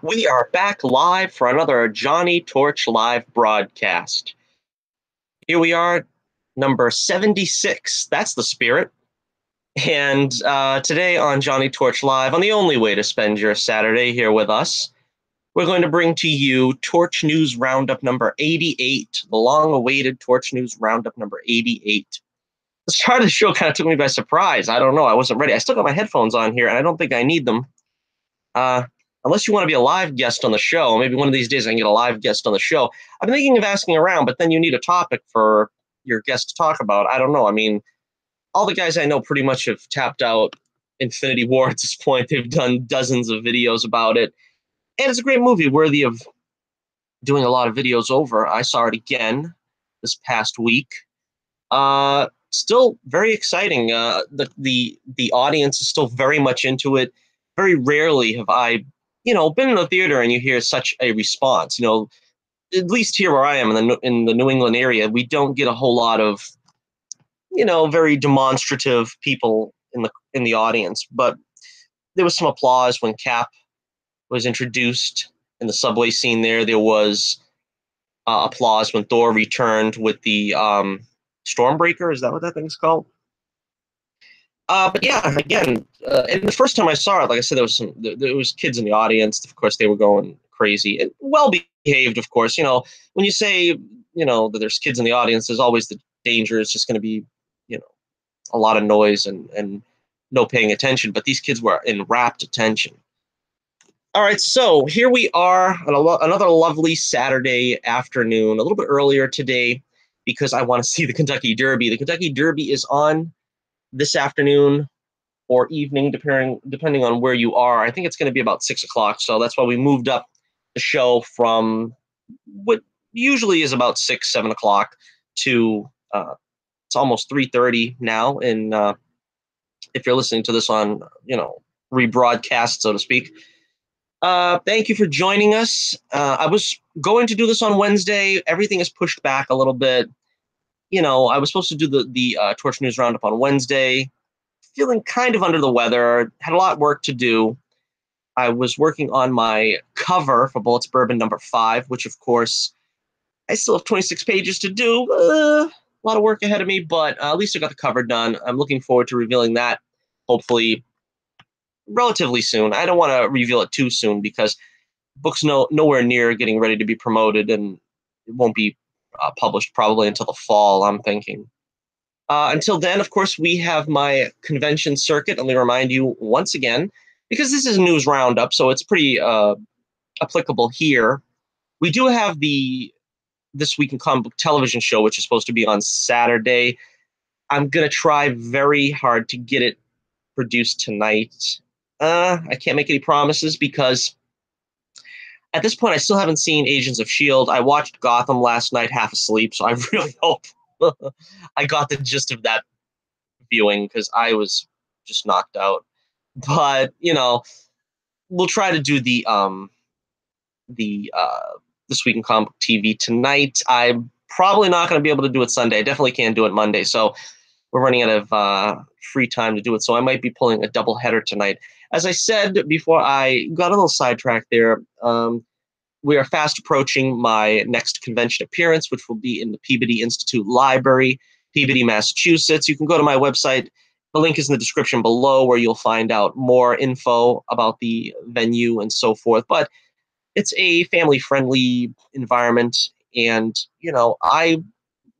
We are back live for another Johnny Torch live broadcast. Here we are, number 76. That's the spirit. And today on Johnny Torch Live, on the only way to spend your Saturday here with us, we're going to bring to you Torch News Roundup number 88, the long-awaited Torch News Roundup number 88. The start of the show kind of took me by surprise. I don't know. I wasn't ready. I still got my headphones on here, and I don't think I need them. Unless you want to be a live guest on the show, maybe one of these days I can get a live guest on the show. I've been thinking of asking around, but then you need a topic for your guest to talk about. I don't know. I mean, all the guys I know pretty much have tapped out Infinity War at this point. They've done dozens of videos about it. And it's a great movie, worthy of doing a lot of videos over. I saw it again this past week. Still very exciting. The audience is still very much into it. Very rarely have I been in the theater and you hear such a response. At least here where I am in the New England area, we don't get a whole lot of, very demonstrative people in the audience. But there was some applause when Cap was introduced in the subway scene there. There was applause when Thor returned with the Stormbreaker. Is that what that thing's called? But yeah, again, and the first time I saw it, like I said, there was kids in the audience. Of course, they were going crazy and well behaved. Of course, when you say that there's kids in the audience, there's always the danger. It's just going to be a lot of noise and no paying attention. But these kids were in rapt attention. All right, so here we are on another lovely Saturday afternoon, a little bit earlier today because I want to see the Kentucky Derby. The Kentucky Derby is on this afternoon or evening, depending on where you are. I think it's going to be about 6 o'clock, so that's why we moved up the show from what usually is about 6, 7 o'clock to it's almost 3:30 now. And if you're listening to this on rebroadcast, so to speak, thank you for joining us. I was going to do this on Wednesday. Everything is pushed back a little bit. I was supposed to do the Torch News Roundup on Wednesday, feeling kind of under the weather, had a lot of work to do. I was working on my cover for Bullets Bourbon number 5, which, of course, I still have 26 pages to do. A lot of work ahead of me, but at least I got the cover done. I'm looking forward to revealing that, hopefully, relatively soon. I don't want to reveal it too soon because book's nowhere near getting ready to be promoted, and it won't be published probably until the fall, I'm thinking. Until then, of course, we have my convention circuit. Let me remind you once again, because this is a news roundup, so it's pretty applicable here. We do have the This Week in Comic Book television show, which is supposed to be on Saturday. I'm going to try very hard to get it produced tonight. I can't make any promises because at this point, I still haven't seen Agents of S.H.I.E.L.D. I watched Gotham last night half asleep, so I really hope I got the gist of that viewing because I was just knocked out. But, we'll try to do the This Week in Comic Book TV tonight. I'm probably not going to be able to do it Sunday. I definitely can't do it Monday, so we're running out of free time to do it, so I might be pulling a double header tonight. As I said before, I got a little sidetracked there. We are fast approaching my next convention appearance, which will be in the Peabody Institute Library, Peabody, Massachusetts. You can go to my website. The link is in the description below where you'll find out more info about the venue and so forth. But it's a family-friendly environment, and, I'm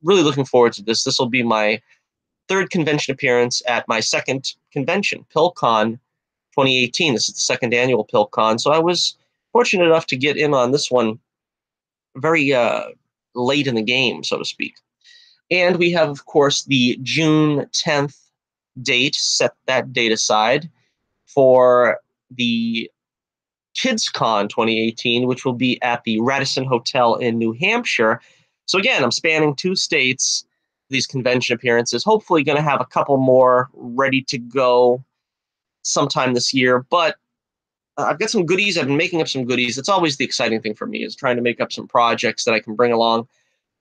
really looking forward to this. This will be my third convention appearance at my second convention, PillCon 2018. This is the second annual PillCon, so I was fortunate enough to get in on this one very late in the game, so to speak. And we have, of course, the June 10th date, set that date aside, for the KidsCon 2018, which will be at the Radisson Hotel in New Hampshire. So again, I'm spanning 2 states, these convention appearances, hopefully going to have a couple more ready to go sometime this year. But I've got some goodies. I've been making up some goodies. It's always the exciting thing for me, is trying to make up some projects that I can bring along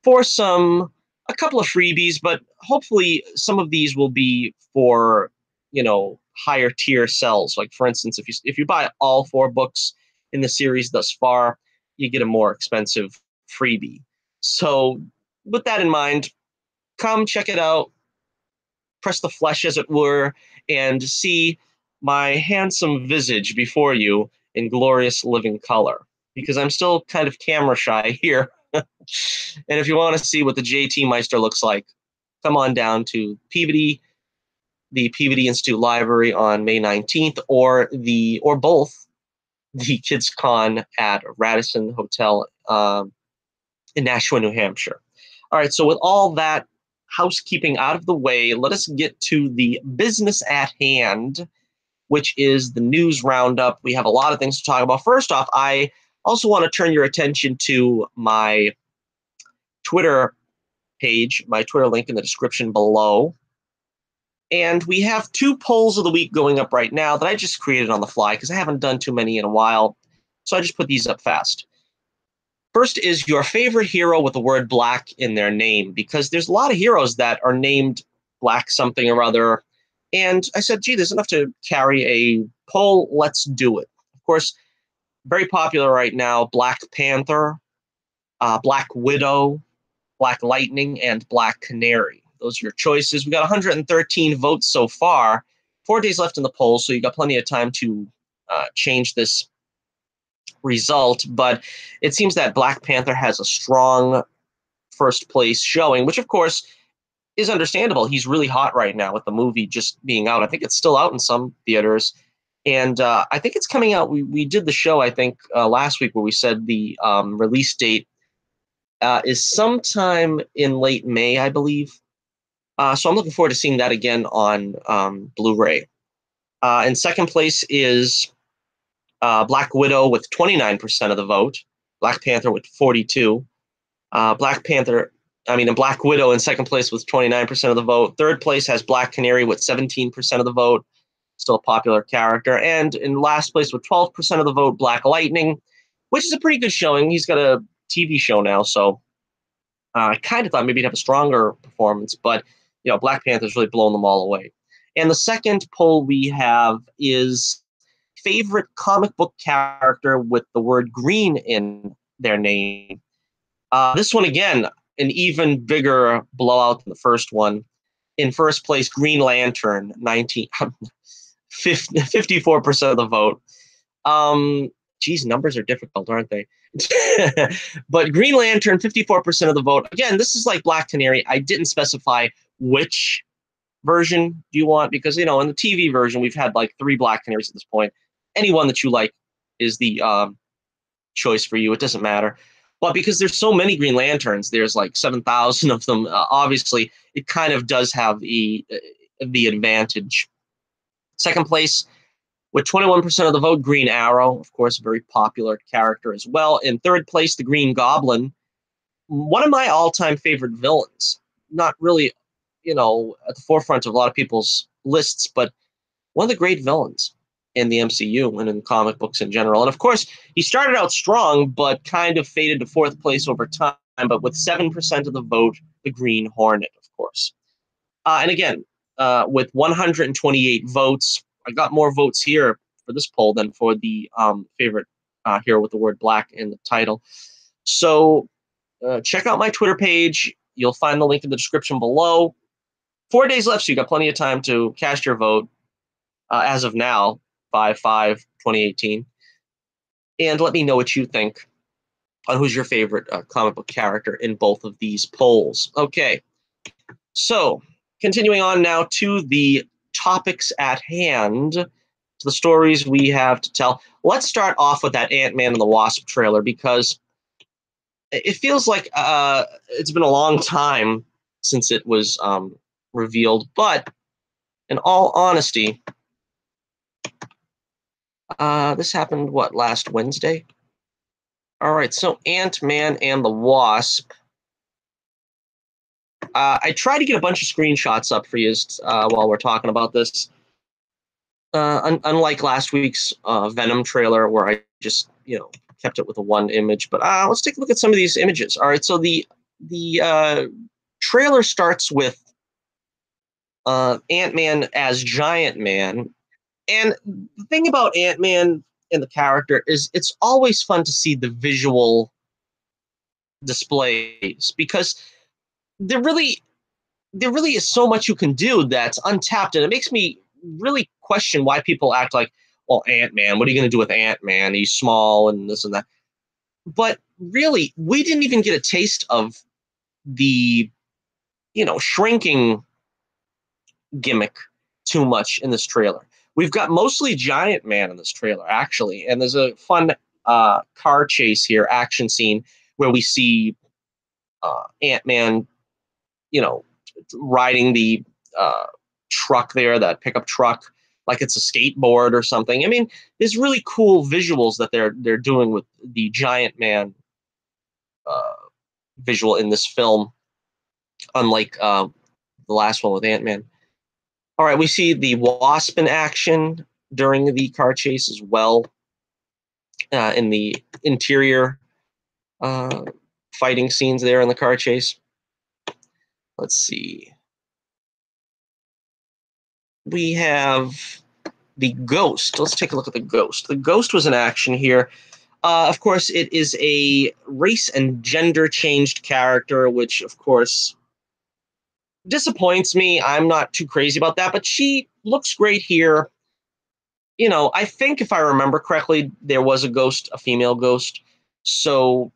for a couple of freebies, but hopefully some of these will be for, higher tier sells. Like, for instance, if you buy all 4 books, in the series thus far, you get a more expensive freebie. So with that in mind, come check it out, press the flesh as it were, and see my handsome visage before you in glorious living color. Because I'm still kind of camera shy here. And if you want to see what the JT Meister looks like, come on down to Peabody, the Peabody Institute Library on May 19th, or both the Kids Con at Radisson Hotel in Nashua, New Hampshire. All right, so with all that housekeeping out of the way, let us get to the business at hand, which is the news roundup. We have a lot of things to talk about. First off, I also want to turn your attention to my Twitter page, my Twitter link in the description below. And we have 2 polls of the week going up right now that I just created on the fly because I haven't done too many in a while. So I just put these up fast. First is your favorite hero with the word black in their name, because there's a lot of heroes that are named Black something or other. And I said, gee, there's enough to carry a poll. Let's do it. Of course, very popular right now, Black Panther, Black Widow, Black Lightning, and Black Canary. Those are your choices. We got 113 votes so far. 4 days left in the poll, so you got plenty of time to change this result. But it seems that Black Panther has a strong first place showing, which of course is understandable. He's really hot right now with the movie just being out. I think it's still out in some theaters. And I think it's coming out. We did the show, I think, last week where we said the release date is sometime in late May, I believe. So I'm looking forward to seeing that again on Blu-ray. In second place is Black Widow with 29% of the vote. Black Panther with 42. And Black Widow in second place with 29% of the vote. Third place has Black Canary with 17% of the vote. Still a popular character. And in last place with 12% of the vote, Black Lightning, which is a pretty good showing. He's got a TV show now, so I kind of thought maybe he'd have a stronger performance, but Black Panther's really blown them all away. And the second poll we have is favorite comic book character with the word green in their name. This one, again, an even bigger blowout than the first one. In first place, Green Lantern, 54% of the vote. Geez, numbers are difficult, aren't they? But Green Lantern, 54% of the vote. Again, this is like Black Canary. I didn't specify which version do you want, because, in the TV version, we've had like 3 Black Canaries at this point. Any one that you like is the choice for you. It doesn't matter. But because there's so many Green Lanterns, there's like 7,000 of them. Obviously, it kind of does have the advantage. Second place, with 21% of the vote, Green Arrow, of course, a very popular character as well. In third place, the Green Goblin, one of my all-time favorite villains. Not really, at the forefront of a lot of people's lists, but one of the great villains in the MCU and in comic books in general. And of course, he started out strong, but kind of faded to fourth place over time. But with 7% of the vote, the Green Hornet, of course. And again, with 128 votes, I got more votes here for this poll than for the favorite hero with the word black in the title. So check out my Twitter page. You'll find the link in the description below. 4 days left, so you got plenty of time to cast your vote as of now, 5/5/2018. And let me know what you think on who's your favorite comic book character in both of these polls. Okay, so continuing on now to the topics at hand, to the stories we have to tell. Let's start off with that Ant Man and the Wasp trailer, because it feels like it's been a long time since it was revealed. But in all honesty, this happened, last Wednesday? All right, so Ant Man and the Wasp. I tried to get a bunch of screenshots up for you while we're talking about this. Unlike last week's Venom trailer, where I just kept it with a one image. But let's take a look at some of these images. All right, so the trailer starts with Ant Man as Giant Man, and the thing about Ant Man in the character is it's always fun to see the visual displays because there really there really is so much you can do that's untapped, and it makes me really question why people act like, well, Ant-Man, what are you going to do with Ant-Man? He's small and this and that. But really, we didn't even get a taste of the, shrinking gimmick too much in this trailer. We've got mostly Giant Man in this trailer, actually, and there's a fun car chase here, action scene where we see Ant-Man, you know, riding the uh, truck there, that pickup truck, like it's a skateboard or something. I mean, there's really cool visuals that they're doing with the Giant Man uh, visual in this film, unlike the last one with Ant-Man. All right, we see the Wasp in action during the car chase as well, in the interior uh, fighting scenes there in the car chase. Let's see. We have the Ghost. Let's take a look at the Ghost. The Ghost was in action here. Of course, it is a race and gender changed character, which, of course, disappoints me. I'm not too crazy about that, but she looks great here. I think if I remember correctly, there was a ghost, a female ghost. So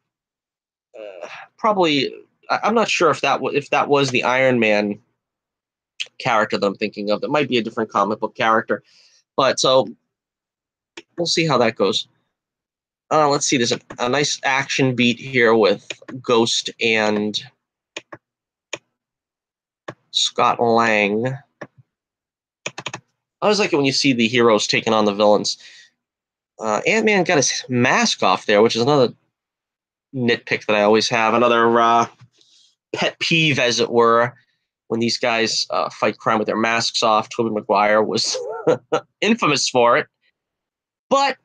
probably, I'm not sure if that was the Iron Man character that I'm thinking of. That might be a different comic book character. But so we'll see how that goes. Let's see. There's a nice action beat here with Ghost and Scott Lang. I always like it when you see the heroes taking on the villains. Ant-Man got his mask off there, which is another nitpick that I always have. Another pet peeve, as it were, when these guys fight crime with their masks off. Tobey Maguire was infamous for it. But,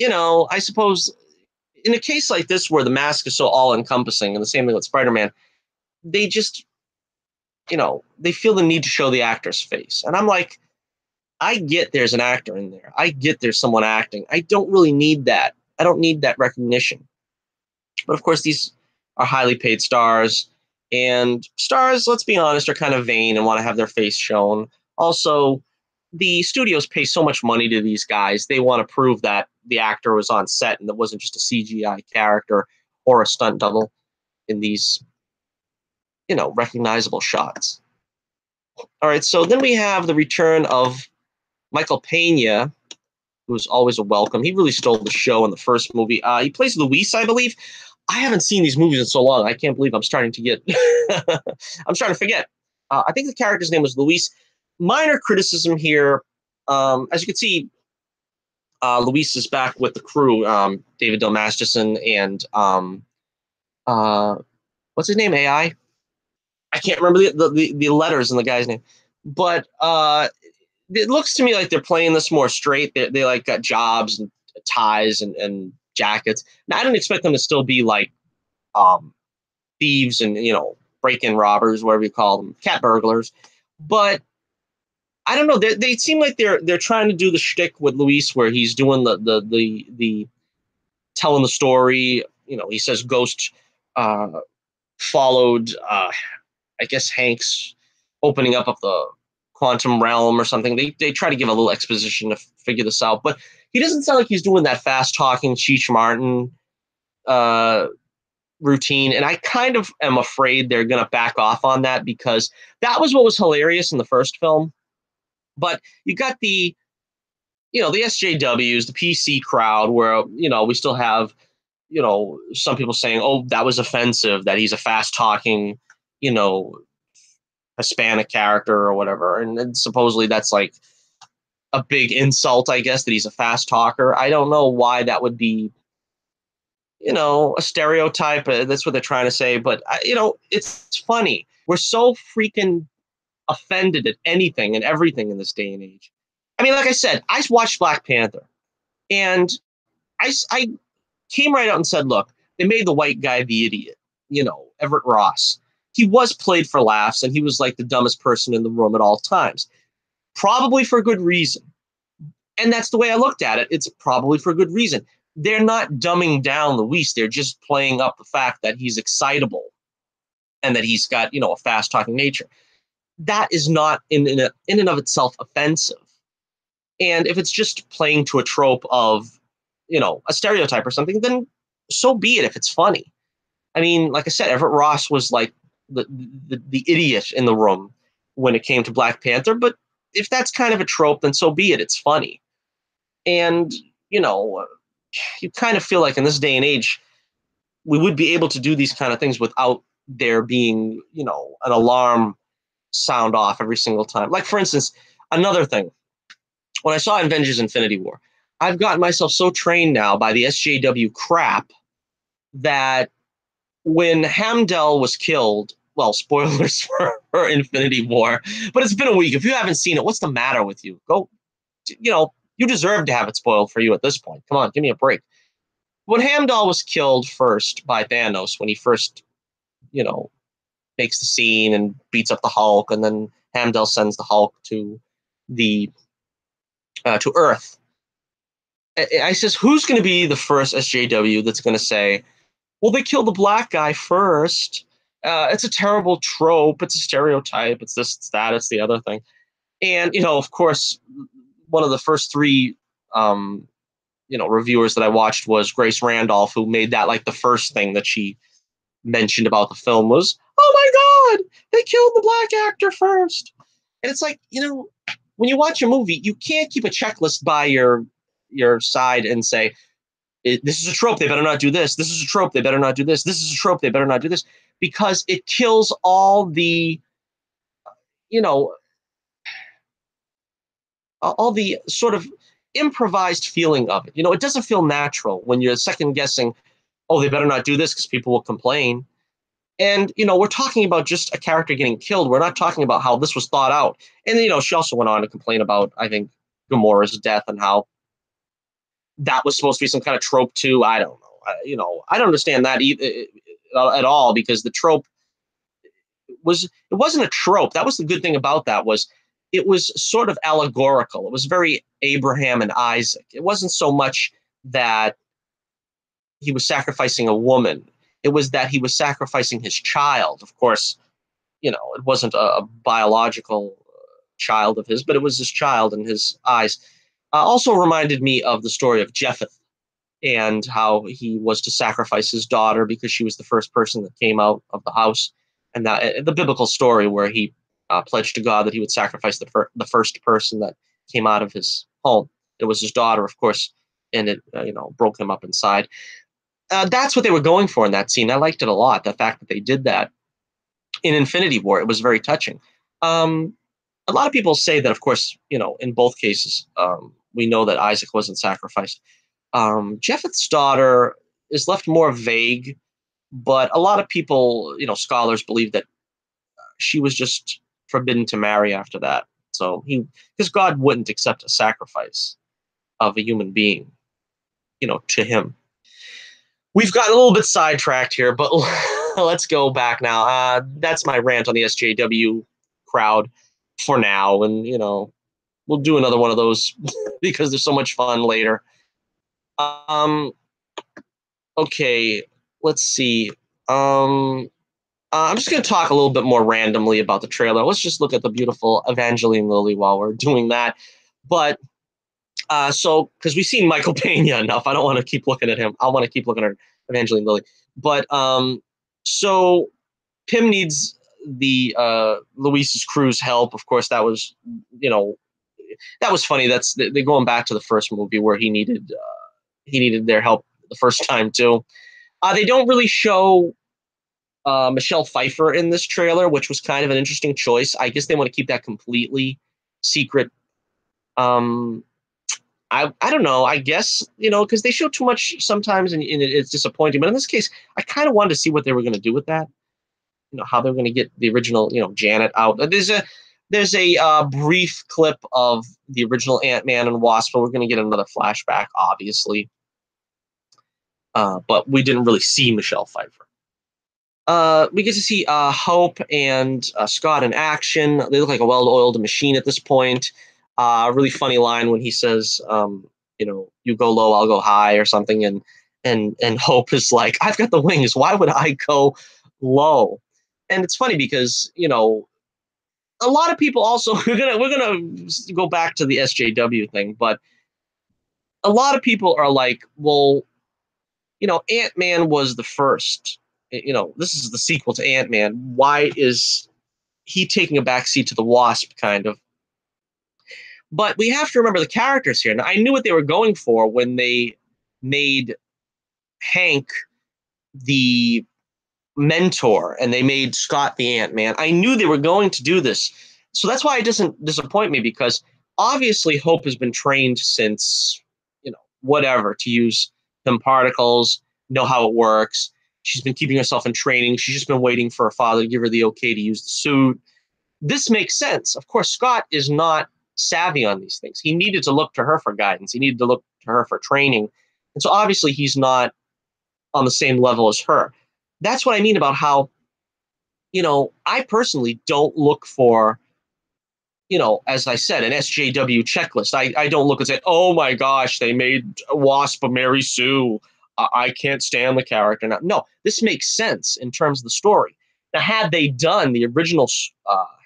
I suppose in a case like this where the mask is so all-encompassing, and the same thing with Spider-Man, they just, they feel the need to show the actor's face. And I'm like, I get there's an actor in there. I get there's someone acting. I don't really need that. I don't need that recognition. But of course, these are highly paid stars. And stars, let's be honest, are kind of vain and want to have their face shown. Also, the studios pay so much money to these guys. They want to prove that the actor was on set and that wasn't just a CGI character or a stunt double in these, recognizable shots. All right, so then we have the return of Michael Pena, who's always a welcome. He really stole the show in the first movie. He plays Luis, I believe. I haven't seen these movies in so long. I can't believe I'm starting to get. I'm starting to forget. I think the character's name was Luis. Minor criticism here. As you can see, Luis is back with the crew. David Del Masterson and what's his name? AI. I can't remember the letters in the guy's name, but it looks to me like they're playing this more straight. They like got jobs and ties and jackets. Now I don't expect them to still be like thieves and break-in robbers, whatever you call them, cat burglars. But I don't know. They seem like they're trying to do the shtick with Luis, where he's doing the telling the story. He says Ghost followed, I guess, Hank's opening up of the quantum realm or something. They try to give a little exposition to figure this out, but he doesn't sound like he's doing that fast talking Cheech Martin routine, and I kind of am afraid they're going to back off on that, because that was what was hilarious in the first film. But you got the the SJWs, the PC crowd, where we still have some people saying, oh, that was offensive that he's a fast talking Hispanic character or whatever, and supposedly that's like a big insult, I guess, that he's a fast talker. I don't know why that would be, a stereotype. That's what they're trying to say. But, it's funny. We're so freaking offended at anything and everything in this day and age. I mean, like I said, I watched Black Panther, and I came right out and said, look, they made the white guy the idiot, Everett Ross. He was played for laughs, and he was like the dumbest person in the room at all times. Probably for good reason. And that's the way I looked at it. It's probably for good reason. They're not dumbing down Luis. They're just playing up the fact that he's excitable and that he's got, a fast talking nature. That is not in and of itself offensive. And if it's just playing to a trope of, a stereotype or something, then so be it if it's funny. I mean, like I said, Everett Ross was like the idiot in the room when it came to Black Panther. But if that's kind of a trope, then so be it. It's funny. And, you kind of feel like in this day and age, we would be able to do these kind of things without there being, an alarm sound off every single time. Like, for instance, another thing, when I saw Avengers Infinity War, I've gotten myself so trained now by the SJW crap that when Hamdell was killed, well, spoilers for Infinity War, but it's been a week. If you haven't seen it, what's the matter with you? Go, you deserve to have it spoiled for you at this point. Come on, give me a break. When Hamdall was killed first by Thanos, when he first, you know, makes the scene and beats up the Hulk, and then Hamdall sends the Hulk to the to Earth. I says, who's going to be the first SJW that's going to say, well, they killed the black guy first. It's a terrible trope. It's a stereotype. It's this, it's that, it's the other thing. And, of course, one of the first three, reviewers that I watched was Grace Randolph, who made that like the first thing that she mentioned about the film was, oh my God, they killed the black actor first. And it's like, when you watch a movie, you can't keep a checklist by your side and say, this is a trope, they better not do this. This is a trope, they better not do this. This is a trope, they better not do this. Because it kills all the, all the sort of improvised feeling of it. It doesn't feel natural when you're second guessing, oh, they better not do this because people will complain. And, we're talking about just a character getting killed. We're not talking about how this was thought out. And, she also went on to complain about, I think, Gamora's death and how that was supposed to be some kind of trope too. I don't know. I don't understand that at all, because the trope it wasn't a trope. That was the good thing about that, was it was sort of allegorical. It was very Abraham and Isaac. It wasn't so much that he was sacrificing a woman. It was that he was sacrificing his child. Of course, it wasn't a biological child of his, but it was his child in his eyes. Also reminded me of the story of Jephthah and how he was to sacrifice his daughter because she was the first person that came out of the house. And that the biblical story where he pledged to God that he would sacrifice the first person that came out of his home. It was his daughter, of course, and it broke him up inside. That's what they were going for in that scene. I liked it a lot, the fact that they did that in Infinity War. It was very touching. A lot of people say that, of course, in both cases, we know that Isaac wasn't sacrificed. Jephthah's daughter is left more vague, but a lot of people, scholars, believe that she was just forbidden to marry after that. So because God wouldn't accept a sacrifice of a human being, to him. We've gotten a little bit sidetracked here, but let's go back now. That's my rant on the SJW crowd for now. And, we'll do another one of those because there's so much fun later. Okay, let's see. I'm just going to talk a little bit more randomly about the trailer. Let's just look at the beautiful Evangeline Lilly while we're doing that. But so, because we've seen Michael Pena enough, I don't want to keep looking at him. I want to keep looking at Evangeline Lilly. But so Pym needs the Luis's crew's help. Of course, that was, that was funny. They're going back to the first movie where he needed their help the first time too. They don't really show Michelle Pfeiffer in this trailer, which was kind of an interesting choice. I guess they want to keep that completely secret. I don't know. I guess, because they show too much sometimes and it's disappointing. But in this case, I kind of wanted to see what they were going to do with that. How they're going to get the original, Janet out. There's a brief clip of the original Ant Man and Wasp, but we're going to get another flashback, obviously. But we didn't really see Michelle Pfeiffer. We get to see Hope and Scott in action. They look like a well-oiled machine at this point. A really funny line when he says, you go low, I'll go high, or something, and Hope is like, I've got the wings. Why would I go low? And it's funny because a lot of people also we're gonna go back to the SJW thing, but a lot of people are like, well, Ant Man was the first. This is the sequel to Ant Man. Why is he taking a backseat to the Wasp, kind of? But we have to remember the characters here. Now, I knew what they were going for when they made Hank the mentor and they made Scott the Ant-Man. I knew they were going to do this. So that's why it doesn't disappoint me, because obviously Hope has been trained since, whatever, to use them particles, know how it works. She's been keeping herself in training. She's just been waiting for her father to give her the okay to use the suit. This makes sense. Of course, Scott is not savvy on these things. He needed to look to her for guidance. He needed to look to her for training. And so obviously he's not on the same level as her. That's what I mean about how, I personally don't look for, as I said, an SJW checklist. I don't look and say, oh my gosh, they made Wasp a Mary Sue. I can't stand the character. Now, no, this makes sense in terms of the story. Now, had they done the original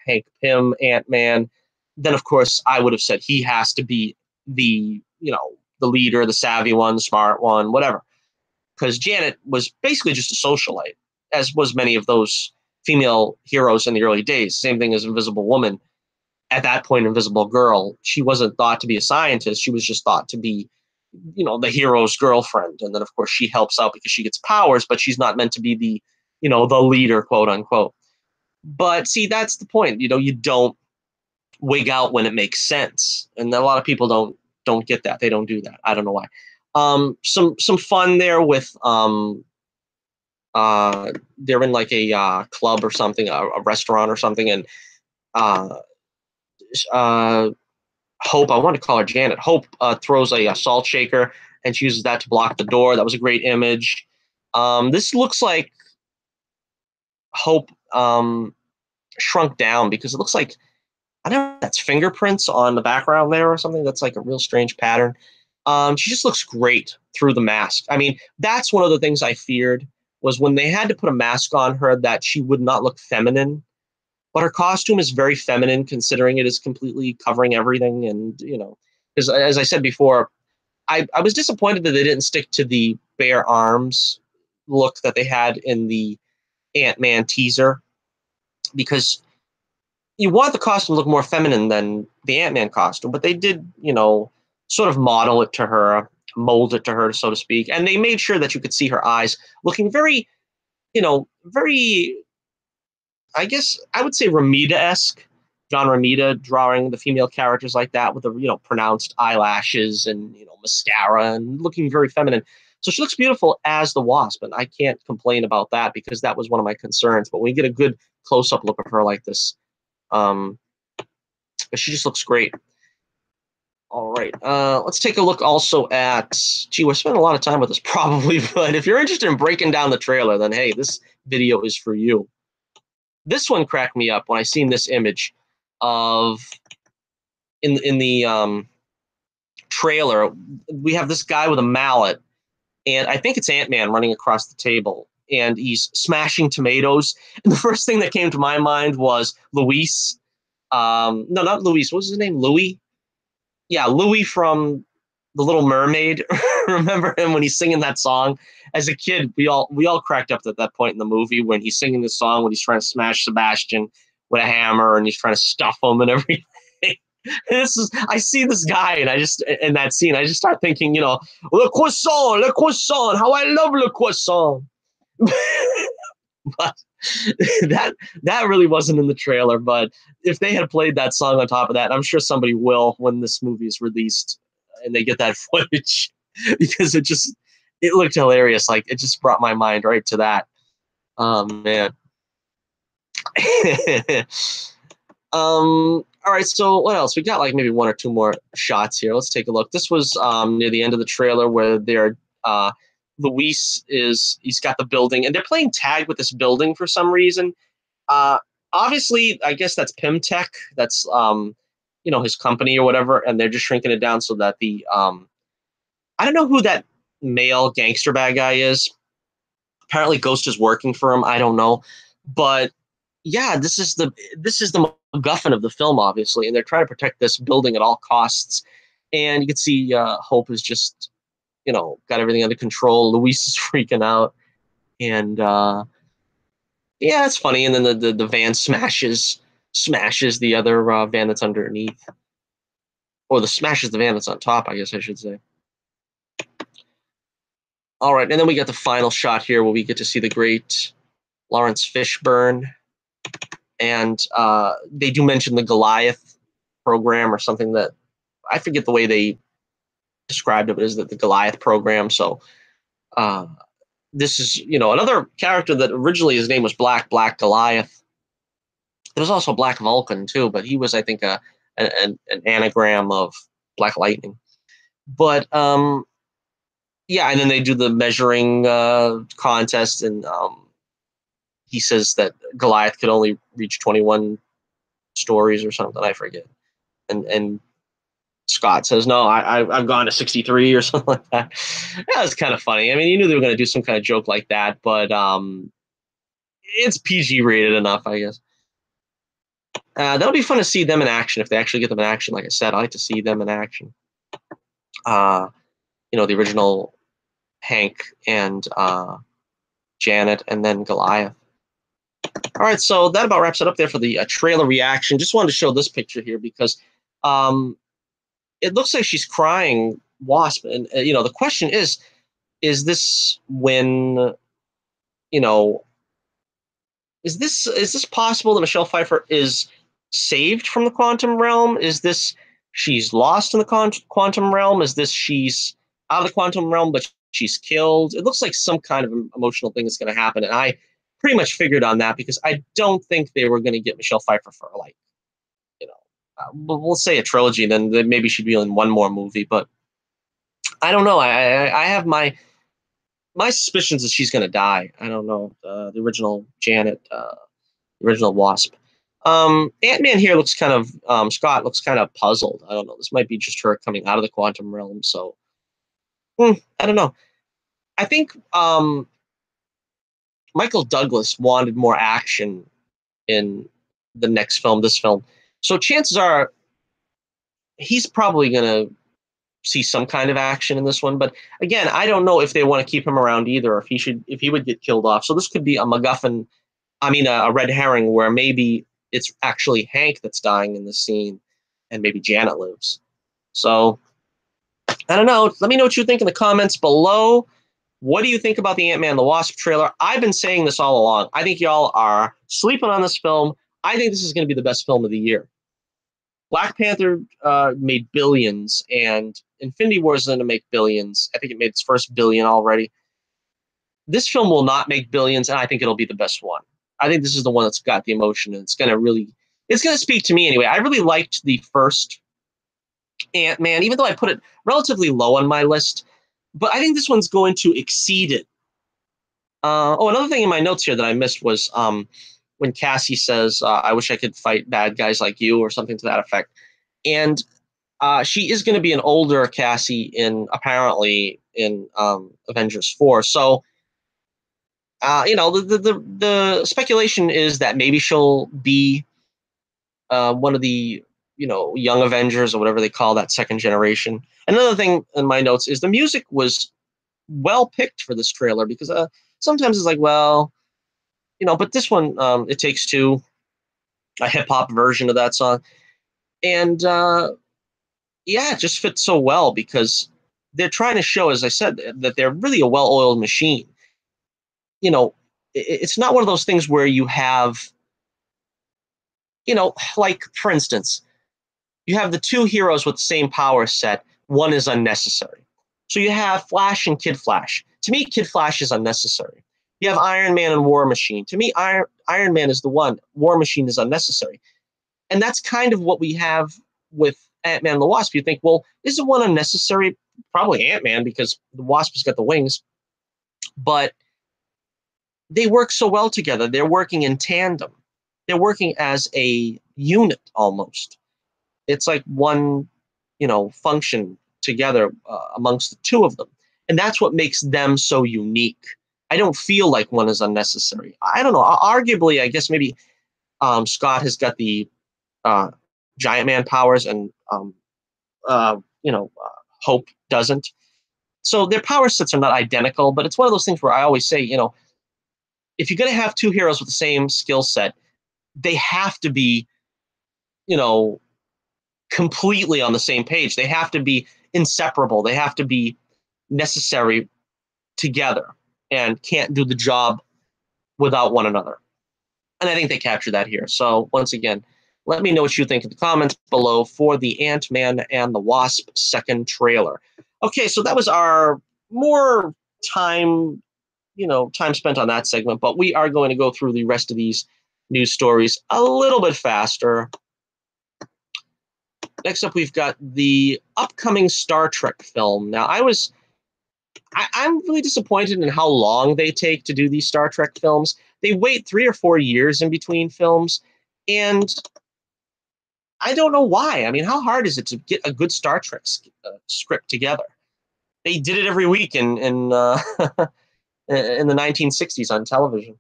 Hank Pym Ant-Man, then of course I would have said he has to be the leader, the savvy one, the smart one, whatever. Because Janet was basically just a socialite, as was many of those female heroes in the early days. Same thing as Invisible Woman. At that point, Invisible Girl, she wasn't thought to be a scientist. She was just thought to be, the hero's girlfriend. And then, of course, she helps out because she gets powers, but she's not meant to be the leader, quote unquote. But see, that's the point. You don't wig out when it makes sense, and a lot of people don't get that. They don't do that. I don't know why. Some fun there with they're in like a club or something, a restaurant or something, and uh, Hope, I want to call her Janet. Hope throws a salt shaker, and she uses that to block the door. That was a great image. This looks like Hope shrunk down, because it looks like, I don't know, that's fingerprints on the background there or something. That's like a real strange pattern. She just looks great through the mask. I mean, that's one of the things I feared, was when they had to put a mask on her, that she would not look feminine. But her costume is very feminine, considering it is completely covering everything. And, because as I said before, I was disappointed that they didn't stick to the bare arms look that they had in the Ant-Man teaser, because you want the costume to look more feminine than the Ant-Man costume, but they did, sort of model it to her, mold it to her, so to speak. And they made sure that you could see her eyes looking very, very, I guess I would say Romita-esque. John Romita drawing the female characters like that, with the, pronounced eyelashes and, mascara, and looking very feminine. So she looks beautiful as the Wasp, and I can't complain about that, because that was one of my concerns. But when you get a good close-up look of her like this, she just looks great. All right, let's take a look also at, gee, we're spending a lot of time with this probably, but if you're interested in breaking down the trailer, then hey, this video is for you. This one cracked me up when I seen this image of, in the trailer, we have this guy with a mallet, and I think it's Ant-Man running across the table, and he's smashing tomatoes. And the first thing that came to my mind was Luis. No, not Luis. What was his name? Louis? Yeah, Louis from The Little Mermaid. Remember him when he's singing that song? As a kid, we all cracked up at that point in the movie when he's singing the song, when he's trying to smash Sebastian with a hammer and he's trying to stuff him and everything. I see this guy, and I just, in that scene, I just start thinking, le croissant, how I love le croissant. But that really wasn't in the trailer. But if they had played that song on top of that, I'm sure somebody will when this movie is released and they get that footage, because it looked hilarious. Like, it just brought my mind right to that. Oh man. All right, so what else? We got like maybe one or two more shots here. Let's take a look. This was near the end of the trailer, where they're Luis he's got the building, and they're playing tag with this building for some reason. Obviously, I guess that's Pym Tech. That's his company or whatever, and they're just shrinking it down so that the I don't know who that male gangster bad guy is. Apparently, Ghost is working for him. I don't know, but yeah, this is the MacGuffin of the film, obviously, and they're trying to protect this building at all costs. And you can see Hope is just got everything under control. Luis is freaking out, and yeah, it's funny. And then the van smashes the other van that's underneath, or the smashes the van that's on top, I guess I should say. All right, and then we got the final shot here where we get to see the great Lawrence Fishburne, and they do mention the Goliath program or something that I forget the way they described it, but is that the Goliath program? So this is another character that originally his name was Black Goliath. There was also Black Vulcan too, but he was, I think, an anagram of Black Lightning. But yeah, and then they do the measuring contest, and he says that Goliath could only reach 21 stories or something. I forget. And Scott says, no, I've gone to 63 or something like that. That was kind of funny. I mean, you knew they were going to do some kind of joke like that, but it's PG rated enough, I guess. That'll be fun to see them in action if they actually get them in action. Like I said, I like to see them in action. The original Hank and Janet, and then Goliath. All right, so that about wraps it up there for the trailer reaction. Just wanted to show this picture here because it looks like she's crying, Wasp, and the question is this when is this possible that Michelle Pfeiffer is saved from the quantum realm? Is this she's lost in the quantum realm? Is this she's out of the quantum realm but she's killed? It looks like some kind of emotional thing is going to happen, and I pretty much figured on that because I don't think they were going to get Michelle Pfeiffer for we'll say a trilogy, then maybe she'd be in one more movie, but I don't know. I have my suspicions that she's going to die. I don't know. The original Janet, the original Wasp. Ant-Man here looks kind of, Scott looks kind of puzzled. I don't know. This might be just her coming out of the quantum realm. So, I don't know. I think Michael Douglas wanted more action in the next film, this film. So chances are he's probably going to see some kind of action in this one. But again, I don't know if they want to keep him around either, or if he would get killed off. So this could be a MacGuffin, a red herring where maybe it's actually Hank that's dying in the scene and maybe Janet lives. So I don't know. Let me know what you think in the comments below. What do you think about the Ant Man the Wasp trailer? I've been saying this all along. I think y'all are sleeping on this film. I think this is going to be the best film of the year. Black Panther made billions, and Infinity War is going to make billions. I think it made its first billion already. This film will not make billions, and I think it'll be the best one. I think this is the one that's got the emotion, and it's going to speak to me anyway. I really liked the first Ant-Man, even though I put it relatively low on my list, but I think this one's going to exceed it. Another thing in my notes here that I missed was when Cassie says, I wish I could fight bad guys like you, or something to that effect. And she is going to be an older Cassie apparently in Avengers 4. So, the speculation is that maybe she'll be one of the, young Avengers, or whatever they call that second generation. Another thing in my notes is the music was well picked for this trailer, because sometimes it's like, well, but this one, It Takes Two, a hip hop version of that song. And yeah, it just fits so well because they're trying to show, as I said, that they're really a well-oiled machine. It's not one of those things where you have, like, for instance, you have the two heroes with the same power set. One is unnecessary. So you have Flash and Kid Flash. To me, Kid Flash is unnecessary. You have Iron Man and War Machine. To me, Iron Man is the one. War Machine is unnecessary. And that's kind of what we have with Ant-Man and the Wasp. You think, well, isn't one unnecessary? Probably Ant-Man, because the Wasp has got the wings. But they work so well together. They're working in tandem. They're working as a unit almost. It's like one, function together amongst the two of them. And that's what makes them so unique. I don't feel like one is unnecessary. I don't know. Arguably, I guess maybe Scott has got the uh, giant man powers, and Hope doesn't. So their power sets are not identical, but it's one of those things where I always say, if you're going to have two heroes with the same skill set, they have to be, you know, completely on the same page. They have to be inseparable. They have to be necessary together and can't do the job without one another. And I think they capture that here. So once again, let me know what you think in the comments below for the Ant Man and the Wasp second trailer. Okay, so that was our more time, time spent on that segment, but we are going to go through the rest of these news stories a little bit faster. Next up, we've got the upcoming Star Trek film. Now, I'm really disappointed in how long they take to do these Star Trek films. They wait 3 or 4 years in between films, and I don't know why. I mean, how hard is it to get a good Star Trek script together? They did it every week in in the 1960s on television.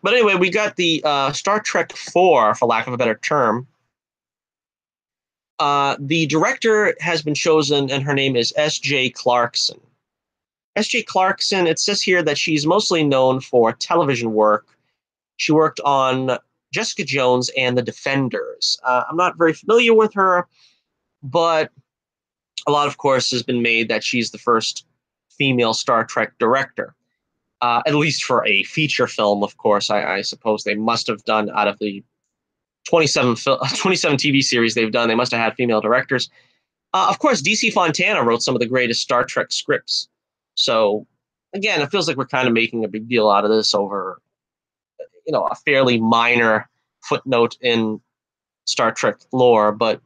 But anyway, we got the Star Trek 4, for lack of a better term. The director has been chosen, and her name is S.J. Clarkson. S.J. Clarkson, it says here that she's mostly known for television work. She worked on Jessica Jones and The Defenders. I'm not very familiar with her, but a lot, of course, has been made that she's the first female Star Trek director. At least for a feature film, of course. I suppose they must have done, out of the 27 TV series they've done, they must have had female directors. Of course, DC Fontana wrote some of the greatest Star Trek scripts. So, again, it feels like we're kind of making a big deal out of this over, a fairly minor footnote in Star Trek lore. But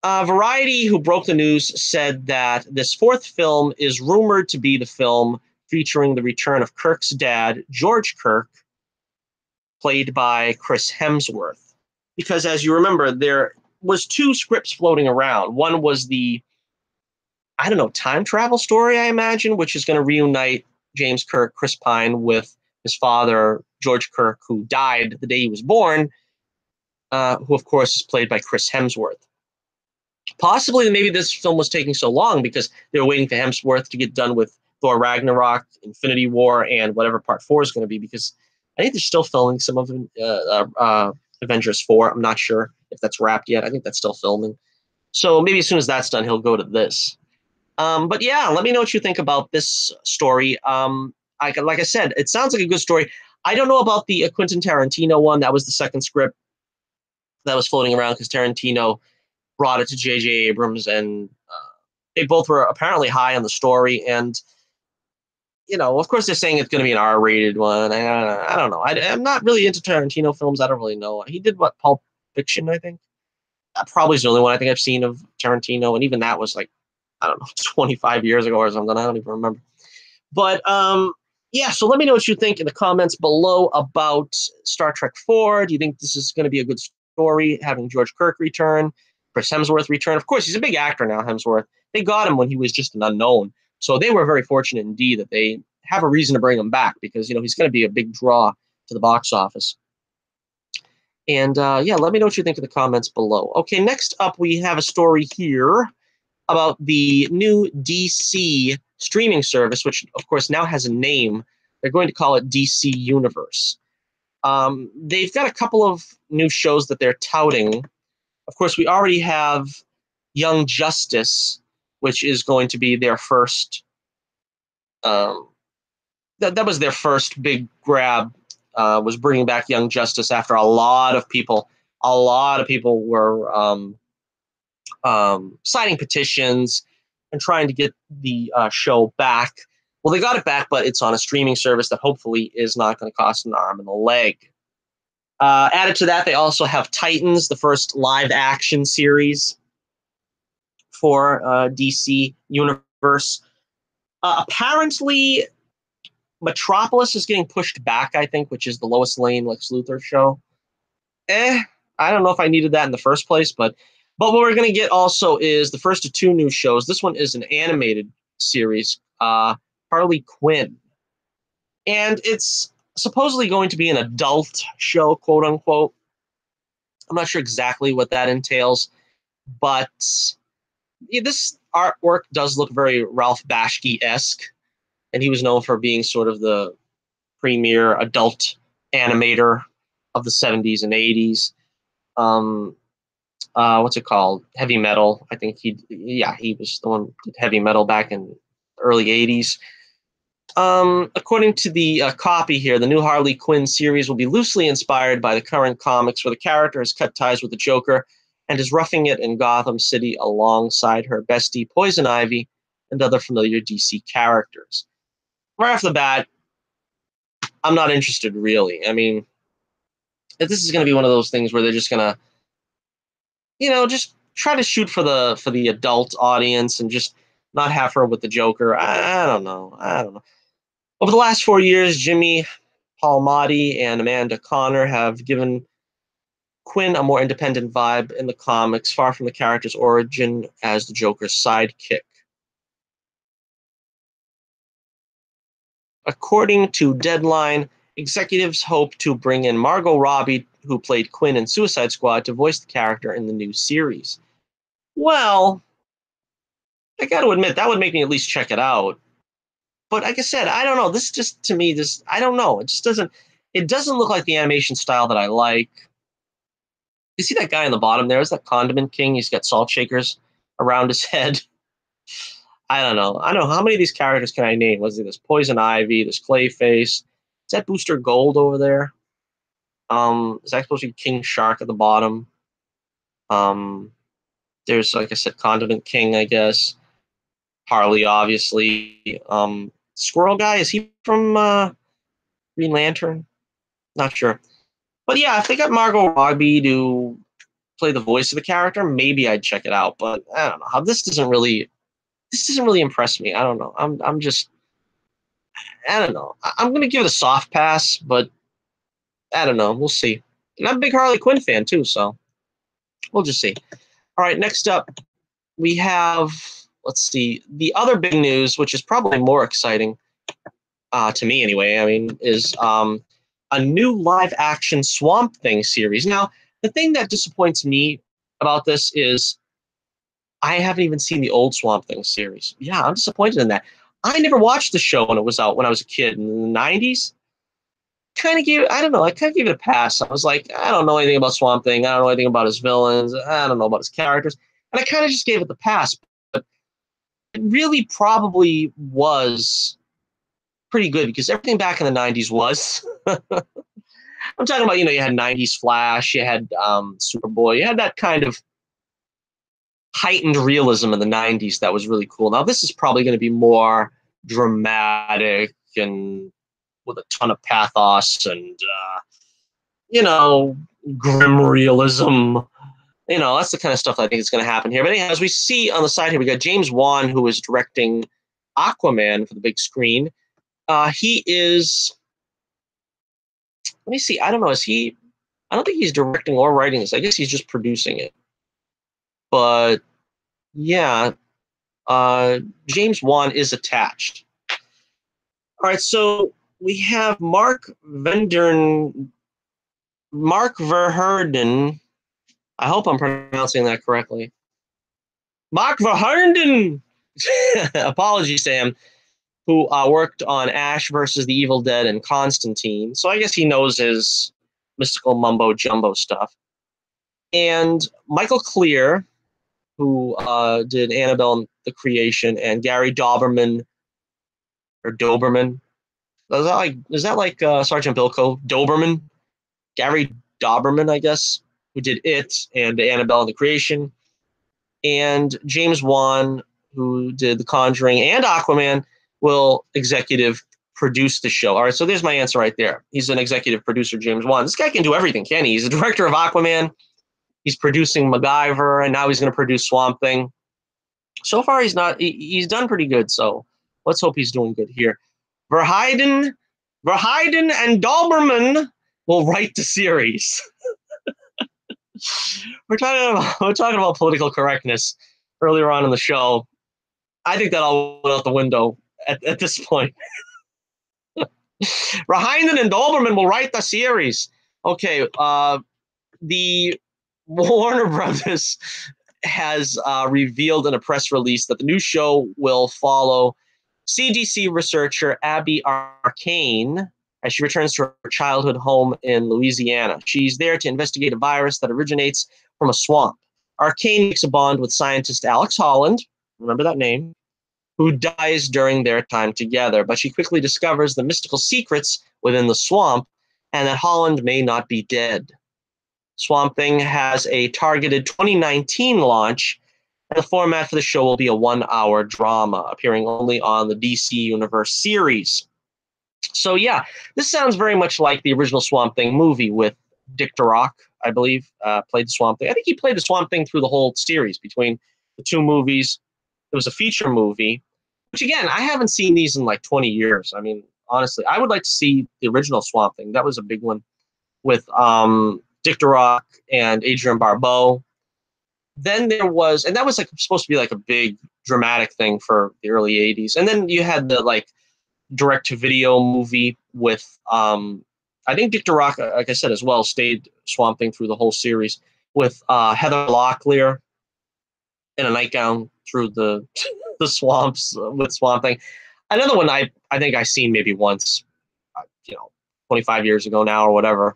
Variety, who broke the news, said that this fourth film is rumored to be the film featuring the return of Kirk's dad, George Kirk, played by Chris Hemsworth. Because, as you remember, there was 2 scripts floating around. One was the, time travel story, I imagine, which is going to reunite James Kirk, Chris Pine, with his father, George Kirk, who died the day he was born, who, of course, is played by Chris Hemsworth. Possibly, maybe this film was taking so long because they were waiting for Hemsworth to get done with Thor Ragnarok, Infinity War, and whatever Part 4 is going to be, because I think they're still filming some of Avengers 4. I'm not sure if that's wrapped yet. I think that's still filming. So maybe as soon as that's done, he'll go to this. But yeah, let me know what you think about this story. Like I said, it sounds like a good story. I don't know about the Quentin Tarantino one. That was the second script that was floating around because Tarantino brought it to J.J. Abrams, and they both were apparently high on the story. And, of course they're saying it's going to be an R-rated one. I don't know. I'm not really into Tarantino films. I don't really know. He did, Pulp Fiction, I think? That probably is the only one I think I've seen of Tarantino, and even that was like, I don't know, 25 years ago or something. I don't even remember. But, yeah, so let me know what you think in the comments below about Star Trek 4. Do you think this is going to be a good story, having George Kirk return, Chris Hemsworth return? Of course, he's a big actor now, Hemsworth. They got him when he was just an unknown. So they were very fortunate indeed that they have a reason to bring him back because, he's going to be a big draw to the box office. And, yeah, let me know what you think in the comments below. Okay, next up, we have a story here about the new DC streaming service, which, of course, now has a name. They're going to call it DC Universe. They've got a couple of new shows that they're touting. Of course, we already have Young Justice, which is going to be their first. That was their first big grab. Was bringing back Young Justice after a lot of people were signing petitions and trying to get the show back. Well, they got it back, but it's on a streaming service that hopefully is not going to cost an arm and a leg. Added to that, they also have Titans, the first live-action series for DC Universe. Apparently, Metropolis is getting pushed back, I think, which is the Lois Lane, Lex Luthor show. I don't know if I needed that in the first place, but what we're going to get also is the first of two new shows. This one is an animated series, Harley Quinn. And it's supposedly going to be an adult show, quote unquote. I'm not sure exactly what that entails, but yeah, this artwork does look very Ralph Bashki-esque, and he was known for being sort of the premier adult animator of the 70s and 80s. What's it called? Heavy Metal. I think he was the one who did Heavy Metal back in early 80s. According to the copy here, the new Harley Quinn series will be loosely inspired by the current comics, where the character has cut ties with the Joker and is roughing it in Gotham City alongside her bestie Poison Ivy and other familiar DC characters. Right off the bat, I'm not interested, really. I mean, if this is going to be one of those things where they're just going to, just try to shoot for the adult audience and just not have her with the Joker. I don't know. Over the last 4 years, Jimmy Palmiotti and Amanda Conner have given Quinn a more independent vibe in the comics, far from the character's origin as the Joker's sidekick. According to Deadline, executives hope to bring in Margot Robbie, who played Quinn in Suicide Squad, to voice the character in the new series. Well, I got to admit, that would make me at least check it out. But like I said, I don't know. This just, to me, I don't know. It just doesn't look like the animation style that I like. You see that guy in the bottom there? Is that Condiment King? He's got salt shakers around his head. I don't know. I don't know. How many of these characters can I name? Was it this Poison Ivy, this Clayface? Is that Booster Gold over there? Is that supposed to be King Shark at the bottom? There's, like I said, Condiment King, I guess. Harley, obviously. Squirrel Guy, is he from Green Lantern? Not sure. But yeah, if they got Margot Robbie to play the voice of the character, maybe I'd check it out. But I don't know. How this doesn't really impress me. I don't know. I'm just, I don't know. I'm gonna give it a soft pass, but I don't know. We'll see. And I'm a big Harley Quinn fan too, so we'll just see. All right, next up we have, let's see, the other big news, which is probably more exciting to me anyway. I mean, is a new live action Swamp Thing series. Now, the thing that disappoints me about this is I haven't even seen the old Swamp Thing series. Yeah, I'm disappointed in that. I never watched the show when it was out when I was a kid in the 90s. I don't know, I kind of gave it a pass. I was like, I don't know anything about Swamp Thing. I don't know anything about his villains. I don't know about his characters. And I kind of just gave it the pass. But it really probably was pretty good because everything back in the 90s was. I'm talking about, you had 90s Flash, you had Superboy, you had that kind of heightened realism in the 90s that was really cool. Now, this is probably going to be more dramatic and with a ton of pathos and, grim realism. That's the kind of stuff I think is going to happen here. But anyhow, as we see on the side here, we got James Wan, who is directing Aquaman for the big screen. He is, let me see, I don't know, I don't think he's directing or writing this. I guess he's just producing it. But yeah, James Wan is attached. All right, so we have Mark Verheerden. I hope I'm pronouncing that correctly. Mark Verheerden. Apologies, Sam, who worked on Ash versus the Evil Dead and Constantine. So I guess he knows his mystical mumbo jumbo stuff. And Michael Clear, who did Annabelle the Creation, and Gary Doberman, or Doberman. Is that like Sergeant Bilko? Doberman? Gary Doberman, I guess, who did It and Annabelle the Creation. And James Wan, who did The Conjuring and Aquaman, will executive produce the show. All right, so there's my answer right there. He's an executive producer, James Wan. This guy can do everything, can he? He's the director of Aquaman. He's producing MacGyver, and now he's going to produce Swamp Thing. So far, he's done pretty good, so let's hope he's doing good here. Verheiden and Doberman will write the series. we're talking about political correctness earlier on in the show. I think that all went out the window at this point. Rahinden and Doberman will write the series. Okay, the Warner Brothers has revealed in a press release that the new show will follow CDC researcher Abby Arcane as she returns to her childhood home in Louisiana. She's there to investigate a virus that originates from a swamp. Arcane makes a bond with scientist Alex Holland, remember that name, who dies during their time together, but she quickly discovers the mystical secrets within the swamp and that Holland may not be dead. Swamp Thing has a targeted 2019 launch, and the format for the show will be a 1-hour drama, appearing only on the DC Universe series. So yeah, this sounds very much like the original Swamp Thing movie with Dick DeRock, I believe, played the Swamp Thing. I think he played the Swamp Thing through the whole series between the two movies. It was a feature movie, which again, I haven't seen these in like 20 years. I mean, honestly, I would like to see the original Swamp Thing. That was a big one with Dick DeRock and Adrian Barbeau. Then there was, and that was like supposed to be like a big dramatic thing for the early 80s. And then you had the like direct-to-video movie with, I think Dick DeRock, like I said, as well, stayed Swamp Thing through the whole series with Heather Locklear in a nightgown through the the swamps with Swamp Thing. Another one I think I seen maybe once, 25 years ago now or whatever.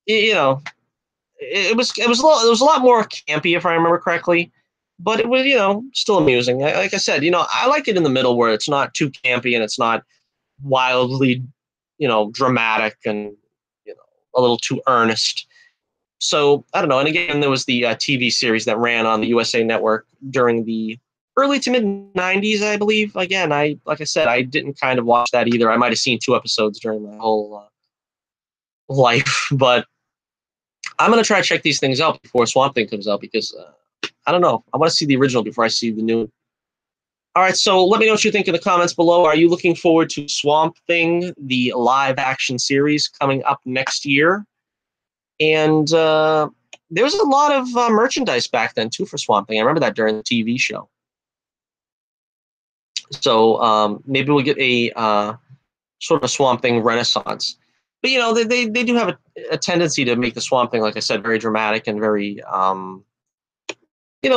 You know, it was a lot more campy if I remember correctly, but it was still amusing. Like I said, I like it in the middle where it's not too campy and it's not wildly dramatic and a little too earnest. So I don't know. And again, there was the TV series that ran on the USA Network during the early to mid 90s, I believe. Again, like I said, I didn't kind of watch that either. I might have seen 2 episodes during my whole life, but I'm gonna try to check these things out before Swamp Thing comes out because I don't know. I want to see the original before I see the new. All right, so let me know what you think in the comments below. Are you looking forward to Swamp Thing, the live action series coming up next year? And there was a lot of merchandise back then too for Swamp Thing. I remember that during the TV show. So maybe we'll get a sort of a Swamp Thing renaissance. But they do have a tendency to make the Swamp Thing, like I said, very dramatic and very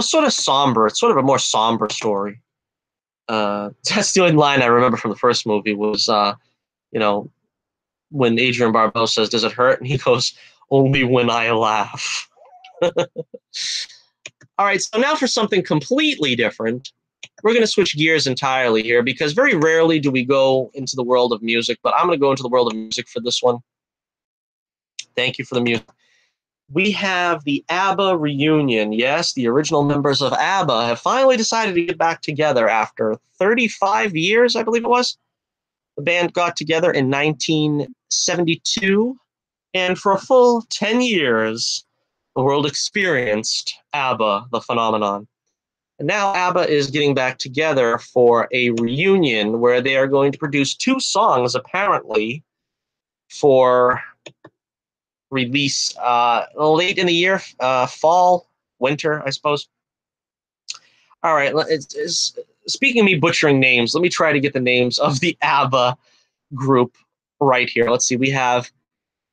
sort of somber. It's sort of a more somber story. That's the only line I remember from the first movie was when Adrian Barbeau says, "Does it hurt?" and he goes, "Only when I laugh." All right, so now for something completely different. We're going to switch gears entirely here because very rarely do we go into the world of music, but I'm going to go into the world of music for this one. Thank you for the music. We have the ABBA Reunion. Yes, the original members of ABBA have finally decided to get back together after 35 years, I believe it was. The band got together in 1972, and for a full 10 years, the world experienced ABBA, the phenomenon. And now ABBA is getting back together for a reunion where they are going to produce 2 songs, apparently, for release late in the year, fall, winter, I suppose. All right, speaking of me butchering names, let me try to get the names of the ABBA group right here. Let's see, we have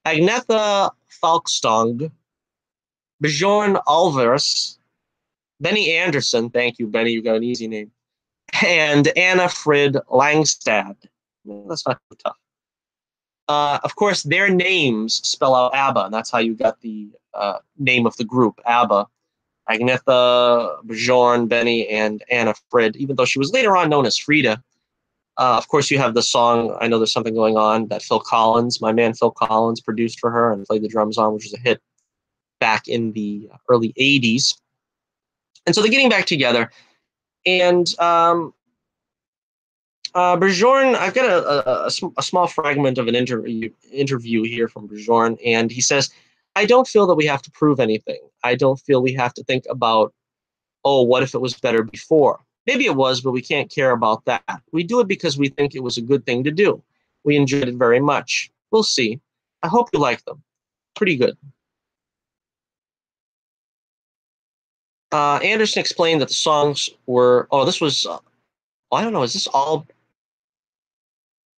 Agnetha Falkstong, Bjorn Ulvaeus, Benny Andersson, thank you, Benny, you got an easy name, and Anna Frid Langstad. Well, that's not too tough. Of course, their names spell out ABBA, and that's how you got the name of the group, ABBA. Agnetha, Bjorn, Benny, and Anna Frid, even though she was later on known as Frida. Of course, you have the song, I Know There's Something Going On, that Phil Collins, my man Phil Collins, produced for her and played the drums on, which was a hit back in the early 80s. And so they're getting back together. And Bjorn, I've got a small fragment of an interview here from Bjorn, and he says, "I don't feel that we have to prove anything. I don't feel we have to think about, oh, what if it was better before? Maybe it was, but we can't care about that. We do it because we think it was a good thing to do. We enjoyed it very much. We'll see. I hope you like them. Pretty good." Anderson explained that the songs were. Oh, this was. I don't know. Is this all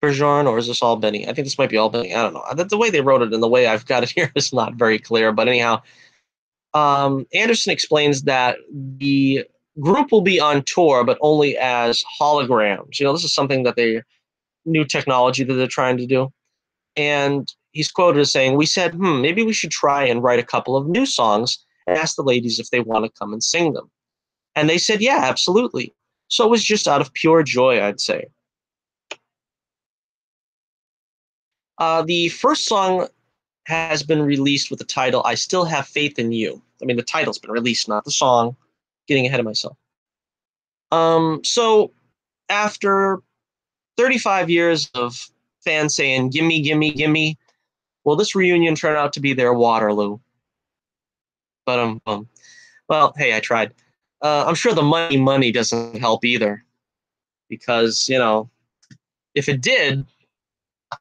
Bergeron or is this all Benny? I think this might be all Benny. I don't know. The way they wrote it and the way I've got it here is not very clear. But anyhow, Anderson explains that the group will be on tour, but only as holograms. This is something that new technology that they're trying to do. And he's quoted as saying, "We said, maybe we should try and write a couple of new songs and ask the ladies if they want to come and sing them." And they said, yeah, absolutely. So it was just out of pure joy, I'd say. The first song has been released with the title, "I Still Have Faith in You." I mean, the title's been released, not the song. Getting ahead of myself. So after 35 years of fans saying, "Gimme, gimme, gimme," well, this reunion turned out to be their Waterloo. But well, hey, I tried. I'm sure the money doesn't help either, because if it did,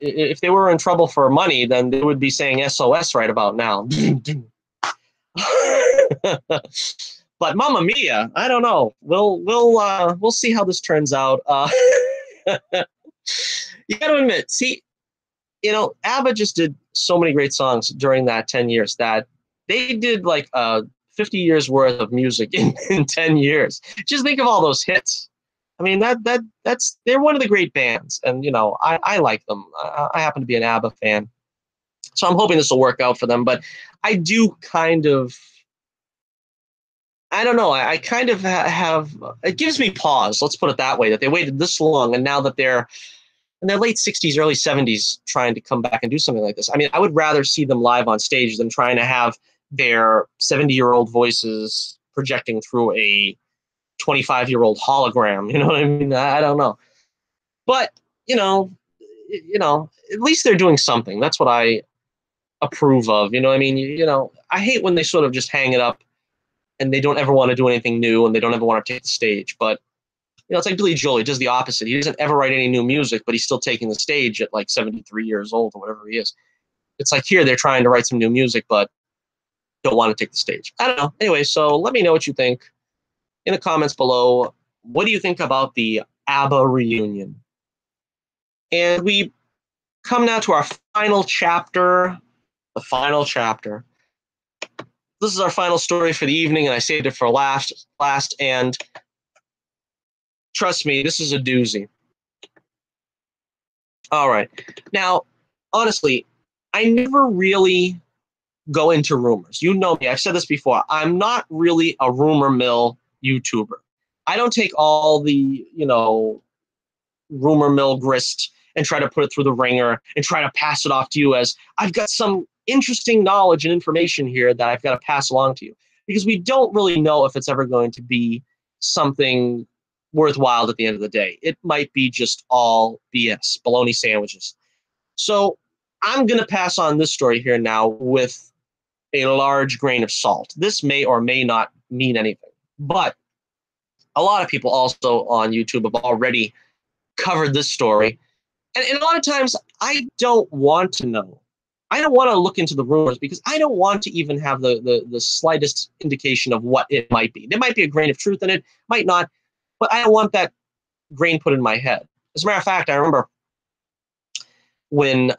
if they were in trouble for money, then they would be saying SOS right about now. But Mamma Mia, I don't know. We'll see how this turns out. You got to admit, see, ABBA just did so many great songs during that 10 years that they did like 50 years worth of music in 10 years. Just think of all those hits. I mean, that's they're one of the great bands, and I like them. I happen to be an ABBA fan, so I'm hoping this will work out for them. But I do kind of, I don't know. I kind of have, it gives me pause. Let's put it that way. That they waited this long, and now that they're in their late 60s, early 70s, trying to come back and do something like this. I mean, I would rather see them live on stage than trying to have their 70-year-old voices projecting through a 25-year-old hologram. You know what I mean? I don't know. But, at least they're doing something. That's what I approve of. You know what I mean? I hate when they sort of just hang it up and they don't ever want to do anything new and they don't ever want to take the stage. But, it's like Billy Joel. He does the opposite. He doesn't ever write any new music, but he's still taking the stage at like 73 years old or whatever he is. It's like here they're trying to write some new music, but don't want to take the stage. I don't know. Anyway, so let me know what you think in the comments below. What do you think about the ABBA reunion? And we come now to our final chapter. The final chapter. This is our final story for the evening, and I saved it for last. And trust me, this is a doozy. All right. Now, honestly, I never really go into rumors. You know me. I've said this before. I'm not really a rumor mill YouTuber. I don't take all the, rumor mill grist and try to put it through the ringer and try to pass it off to you as I've got some interesting knowledge and information here that I've got to pass along to you. Because we don't really know if it's ever going to be something worthwhile at the end of the day. It might be just all BS, bologna sandwiches. So I'm going to pass on this story here now with a large grain of salt. This may or may not mean anything, but a lot of people also on YouTube have already covered this story. And a lot of times I don't want to know. I don't want to look into the rumors because I don't want to even have the slightest indication of what it might be. There might be a grain of truth in it, might not, but I don't want that grain put in my head. As a matter of fact, I remember when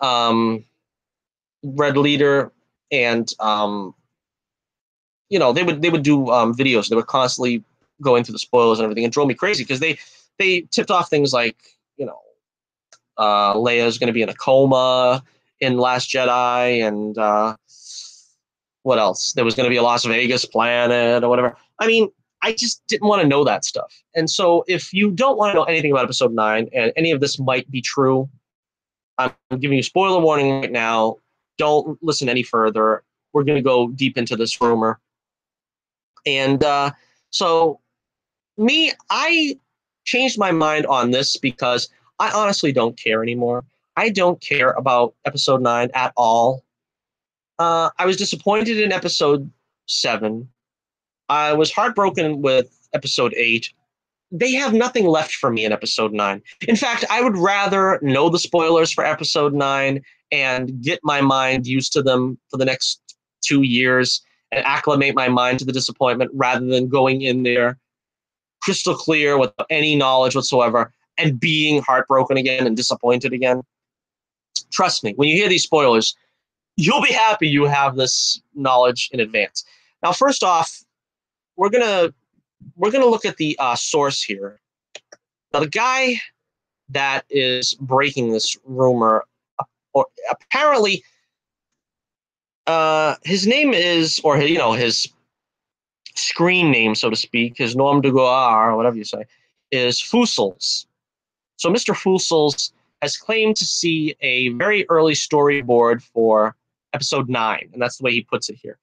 Red Leader and they would do videos. They would constantly go into the spoilers and everything. It drove me crazy because they tipped off things like Leia's going to be in a coma in Last Jedi, and what else? There was going to be a Las Vegas planet or whatever. I mean, I just didn't want to know that stuff. And so if you don't want to know anything about Episode 9, and any of this might be true, I'm giving you spoiler warning right now. Don't listen any further. We're going to go deep into this rumor. And so I changed my mind on this because I honestly don't care anymore. I don't care about Episode 9 at all. I was disappointed in Episode 7. I was heartbroken with Episode 8. They have nothing left for me in Episode 9. In fact, I would rather know the spoilers for Episode 9 and get my mind used to them for the next 2 years and acclimate my mind to the disappointment rather than going in there crystal clear without any knowledge whatsoever and being heartbroken again and disappointed again. Trust me, when you hear these spoilers, you'll be happy you have this knowledge in advance. Now, first off, we're gonna look at the source here. Now, the guy that is breaking this rumor, or apparently, his name is, or his screen name, so to speak, his nom de guerre, or whatever you say, is Fussels. So Mr. Fussels has claimed to see a very early storyboard for episode 9, and that's the way he puts it here.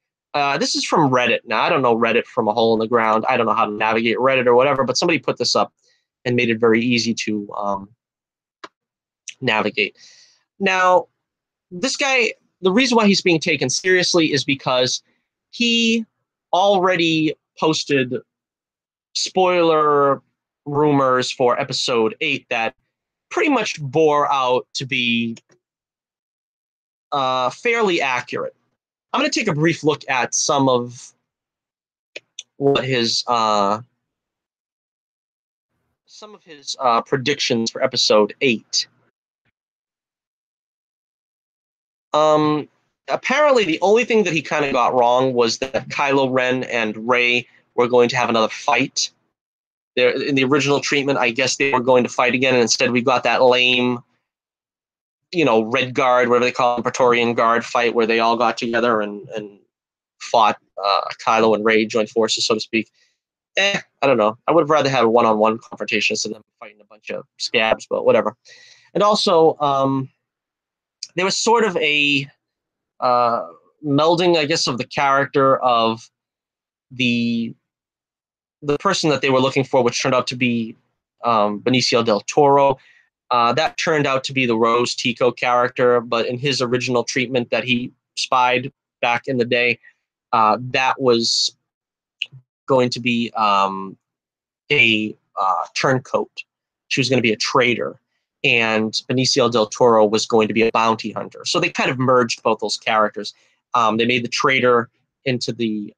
This is from Reddit. Now, I don't know Reddit from a hole in the ground. I don't know how to navigate Reddit or whatever, but somebody put this up and made it very easy to navigate. Now, this guy, the reason why he's being taken seriously is because he already posted spoiler rumors for episode 8 that pretty much bore out to be fairly accurate. I'm going to take a brief look at some of what his predictions for episode 8. Apparently, the only thing that he kind of got wrong was that Kylo Ren and Rey were going to have another fight. In the original treatment, I guess they were going to fight again, and instead we got that lame, Red Guard, whatever they call it, Praetorian Guard fight, where they all got together and fought Kylo and Rey, joined forces, so to speak. I don't know. I would have rather had a one-on-one confrontation instead of them fighting a bunch of scabs, but whatever. And also, there was sort of a melding, I guess, of the character of the person that they were looking for, which turned out to be Benicio del Toro. That turned out to be the Rose Tico character, but in his original treatment that he spied back in the day, that was going to be a turncoat. She was going to be a traitor, and Benicio del Toro was going to be a bounty hunter. So they kind of merged both those characters. They made the traitor into the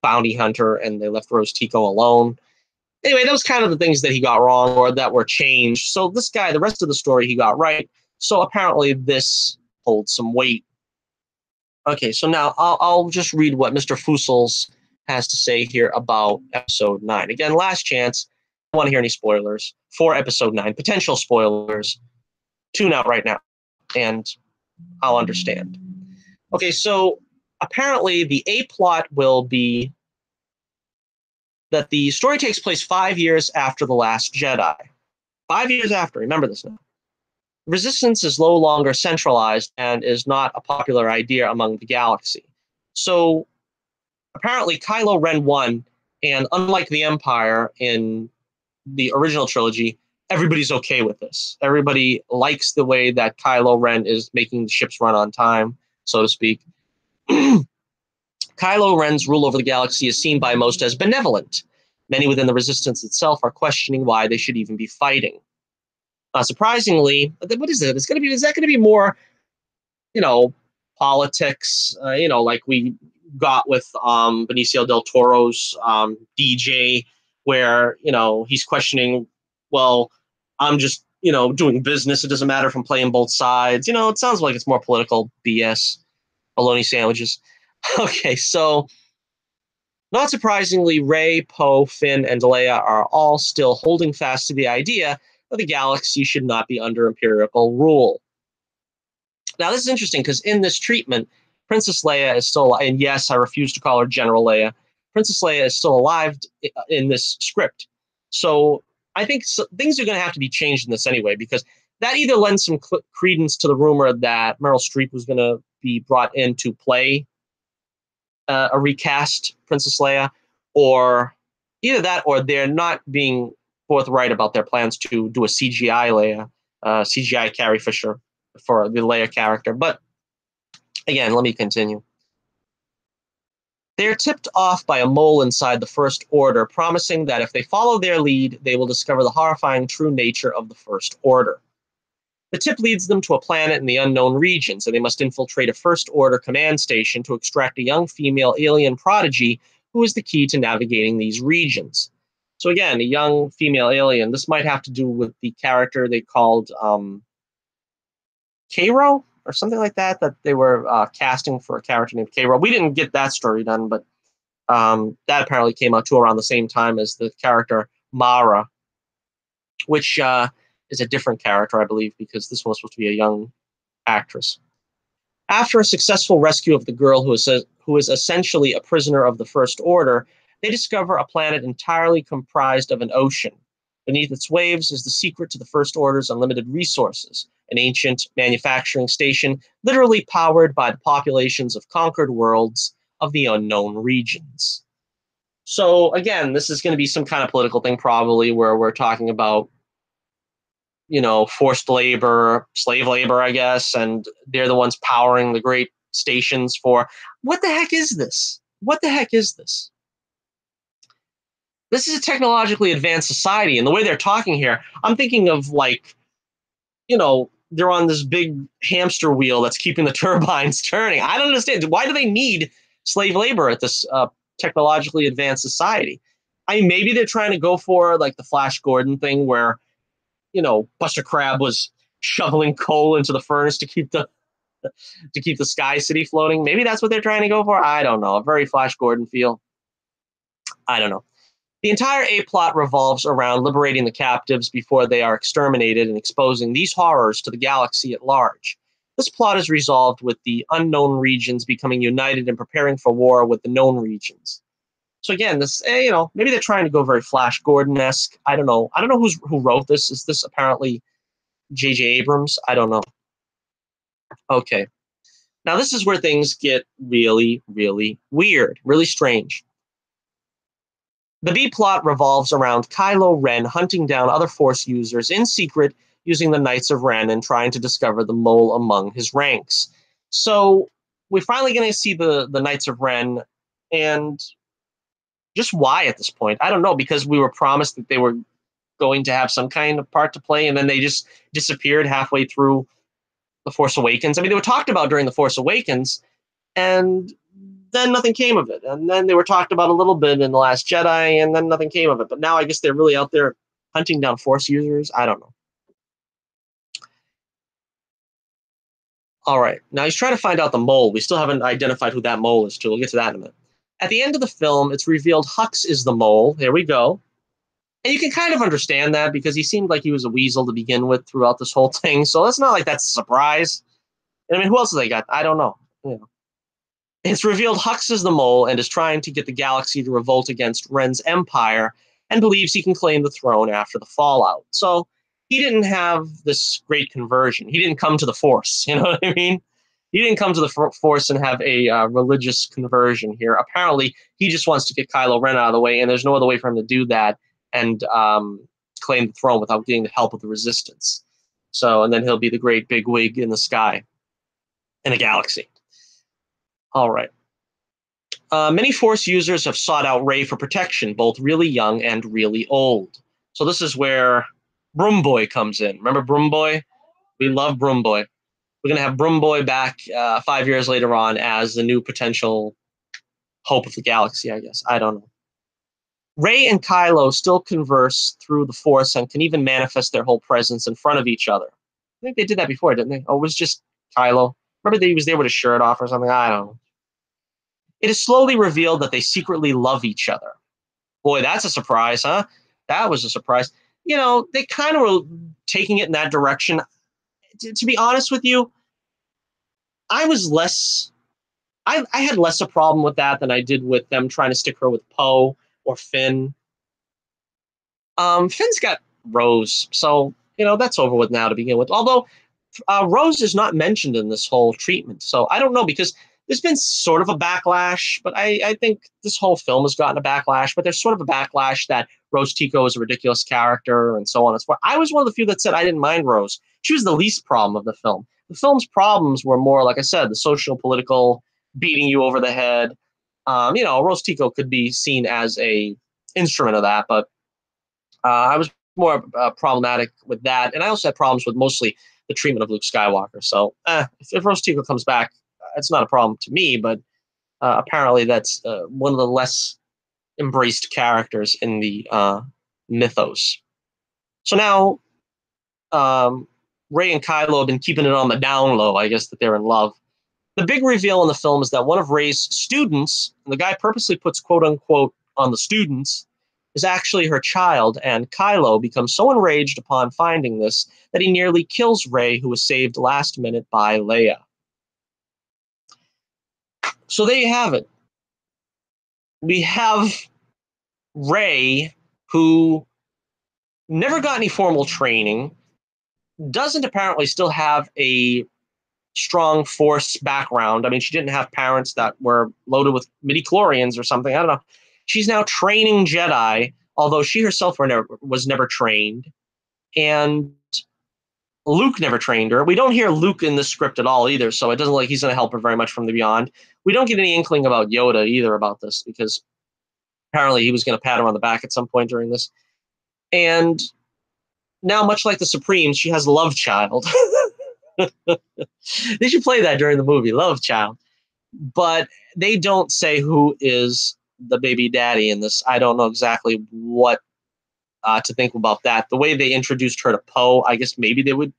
bounty hunter, and they left Rose Tico alone. Anyway, that was kind of the things that he got wrong or that were changed. So this guy, the rest of the story he got right. So apparently this holds some weight. Okay, so now I'll just read what Mr. Fussels has to say here about episode 9. Again, last chance. I don't want to hear any spoilers for episode 9. Potential spoilers. Tune out right now, and I'll understand. Okay, so apparently the A plot will be that the story takes place 5 years after The Last Jedi. 5 years after, remember this now. Resistance is no longer centralized and is not a popular idea among the galaxy. So apparently Kylo Ren won, and unlike the Empire in the original trilogy, everybody's okay with this. Everybody likes the way that Kylo Ren is making the ships run on time, so to speak. Kylo Ren's rule over the galaxy is seen by most as benevolent. Many within the Resistance itself are questioning why they should even be fighting. Surprisingly, what is it? Is that going to be more, politics? Like we got with Benicio del Toro's DJ, where he's questioning. Well, I'm just doing business. It doesn't matter if I'm playing both sides. It sounds like it's more political BS, bologna sandwiches. Okay, so not surprisingly, Rey, Poe, Finn, and Leia are all still holding fast to the idea that the galaxy should not be under Imperial rule. Now, this is interesting because in this treatment, Princess Leia is still, and yes, I refuse to call her General Leia, Princess Leia is still alive in this script. So I think things are going to have to be changed in this anyway, because that either lends some credence to the rumor that Meryl Streep was going to be brought in to play a recast Princess Leia, or either that or they're not being forthright about their plans to do a CGI Leia, CGI Carrie Fisher for the Leia character. But again, let me continue. They are tipped off by a mole inside the First Order, promising that if they follow their lead, they will discover the horrifying true nature of the First Order. The tip leads them to a planet in the unknown regions, and they must infiltrate a First Order command station to extract a young female alien prodigy who is the key to navigating these regions. So again, a young female alien. This might have to do with the character they called Cairo or something like that, that they were casting for a character named Cairo. We didn't get that story done, but that apparently came out too around the same time as the character Mara, which is a different character, I believe, because this one was supposed to be a young actress. After a successful rescue of the girl who is essentially a prisoner of the First Order, they discover a planet entirely comprised of an ocean. Beneath its waves is the secret to the First Order's unlimited resources, an ancient manufacturing station literally powered by the populations of conquered worlds of the unknown regions. So again, this is going to be some kind of political thing probably where we're talking about, forced labor, slave labor, I guess, and they're the ones powering the great stations for. What the heck is this? What the heck is this? This is a technologically advanced society, and the way they're talking here, I'm thinking of they're on this big hamster wheel that's keeping the turbines turning. I don't understand. Why do they need slave labor at this technologically advanced society? I mean, maybe they're trying to go for like the Flash Gordon thing where, Buster Crabbe was shoveling coal into the furnace to keep the Sky City floating. Maybe that's what they're trying to go for. I don't know. A very Flash Gordon feel. I don't know. The entire A plot revolves around liberating the captives before they are exterminated and exposing these horrors to the galaxy at large. This plot is resolved with the unknown regions becoming united and preparing for war with the known regions. So again, this, maybe they're trying to go very Flash Gordon-esque. I don't know. I don't know who wrote this. Is this apparently J.J. Abrams? I don't know. Okay. Now this is where things get really, really weird, really strange. The B plot revolves around Kylo Ren hunting down other Force users in secret using the Knights of Ren and trying to discover the mole among his ranks. So we're finally going to see the Knights of Ren, and just why at this point? I don't know, because we were promised that they were going to have some kind of part to play, and then they just disappeared halfway through The Force Awakens. I mean, they were talked about during The Force Awakens, and then nothing came of it. And then they were talked about a little bit in The Last Jedi, and then nothing came of it. But now I guess they're really out there hunting down Force users. I don't know. All right. Now he's trying to find out the mole. We still haven't identified who that mole is, too. We'll get to that in a minute. At the end of the film, it's revealed Hux is the mole. There we go. And you can kind of understand that because he seemed like he was a weasel to begin with throughout this whole thing. So it's not like that's a surprise. I mean, who else have they got? I don't know. It's revealed Hux is the mole and is trying to get the galaxy to revolt against Ren's empire and believes he can claim the throne after the fallout. So he didn't have this great conversion. He didn't come to the Force. You know what I mean? He didn't come to the Force and have a religious conversion here. Apparently, he just wants to get Kylo Ren out of the way, and there's no other way for him to do that and claim the throne without getting the help of the Resistance. So, and then he'll be the great big wig in the sky, in a galaxy. All right. Many Force users have sought out Rey for protection, both really young and really old. So this is where Broom Boy comes in. Remember Broom Boy? We love Broom Boy. We're going to have Broom Boy back 5 years later on as the new potential hope of the galaxy, I guess. I don't know. Rey and Kylo still converse through the Force and can even manifest their whole presence in front of each other. I think they did that before, didn't they? Oh, it was just Kylo. Remember that he was there with his shirt off or something? I don't know. It is slowly revealed that they secretly love each other. Boy, that's a surprise, huh? That was a surprise. They kind of were taking it in that direction. To be honest with you, I had less a problem with that than I did with them trying to stick her with Poe or Finn. Finn's got Rose, so, that's over with now to begin with. Although Rose is not mentioned in this whole treatment, so I don't know, because there's been sort of a backlash, but I think this whole film has gotten a backlash, but there's sort of a backlash that Rose Tico is a ridiculous character and so on and so forth. I was one of the few that said I didn't mind Rose. She was the least problem of the film. The film's problems were more, like I said, the social, political, beating you over the head. Rose Tico could be seen as a instrument of that, but I was more problematic with that. And I also had problems with mostly the treatment of Luke Skywalker. So if Rose Tico comes back, it's not a problem to me, but apparently that's one of the less embraced characters in the mythos. So now Rey and Kylo have been keeping it on the down low, I guess, that they're in love. The big reveal in the film is that one of Rey's students, and the guy purposely puts quote unquote on the students, is actually her child, and Kylo becomes so enraged upon finding this that he nearly kills Rey, who was saved last minute by Leia. So there you have it. We have Rey, who never got any formal training, doesn't apparently still have a strong Force background. I mean, she didn't have parents that were loaded with midi-chlorians or something. I don't know. She's now training Jedi, although she herself was never trained. And Luke never trained her. We don't hear Luke in the script at all either, so it doesn't look like he's going to help her very much from the beyond. We don't get any inkling about Yoda either about this, because apparently he was going to pat her on the back at some point during this. And now, much like the Supremes, she has a love child. They should play that during the movie, love child. But they don't say who is the baby daddy in this. I don't know exactly what to think about that. The way they introduced her to Poe, I guess maybe they would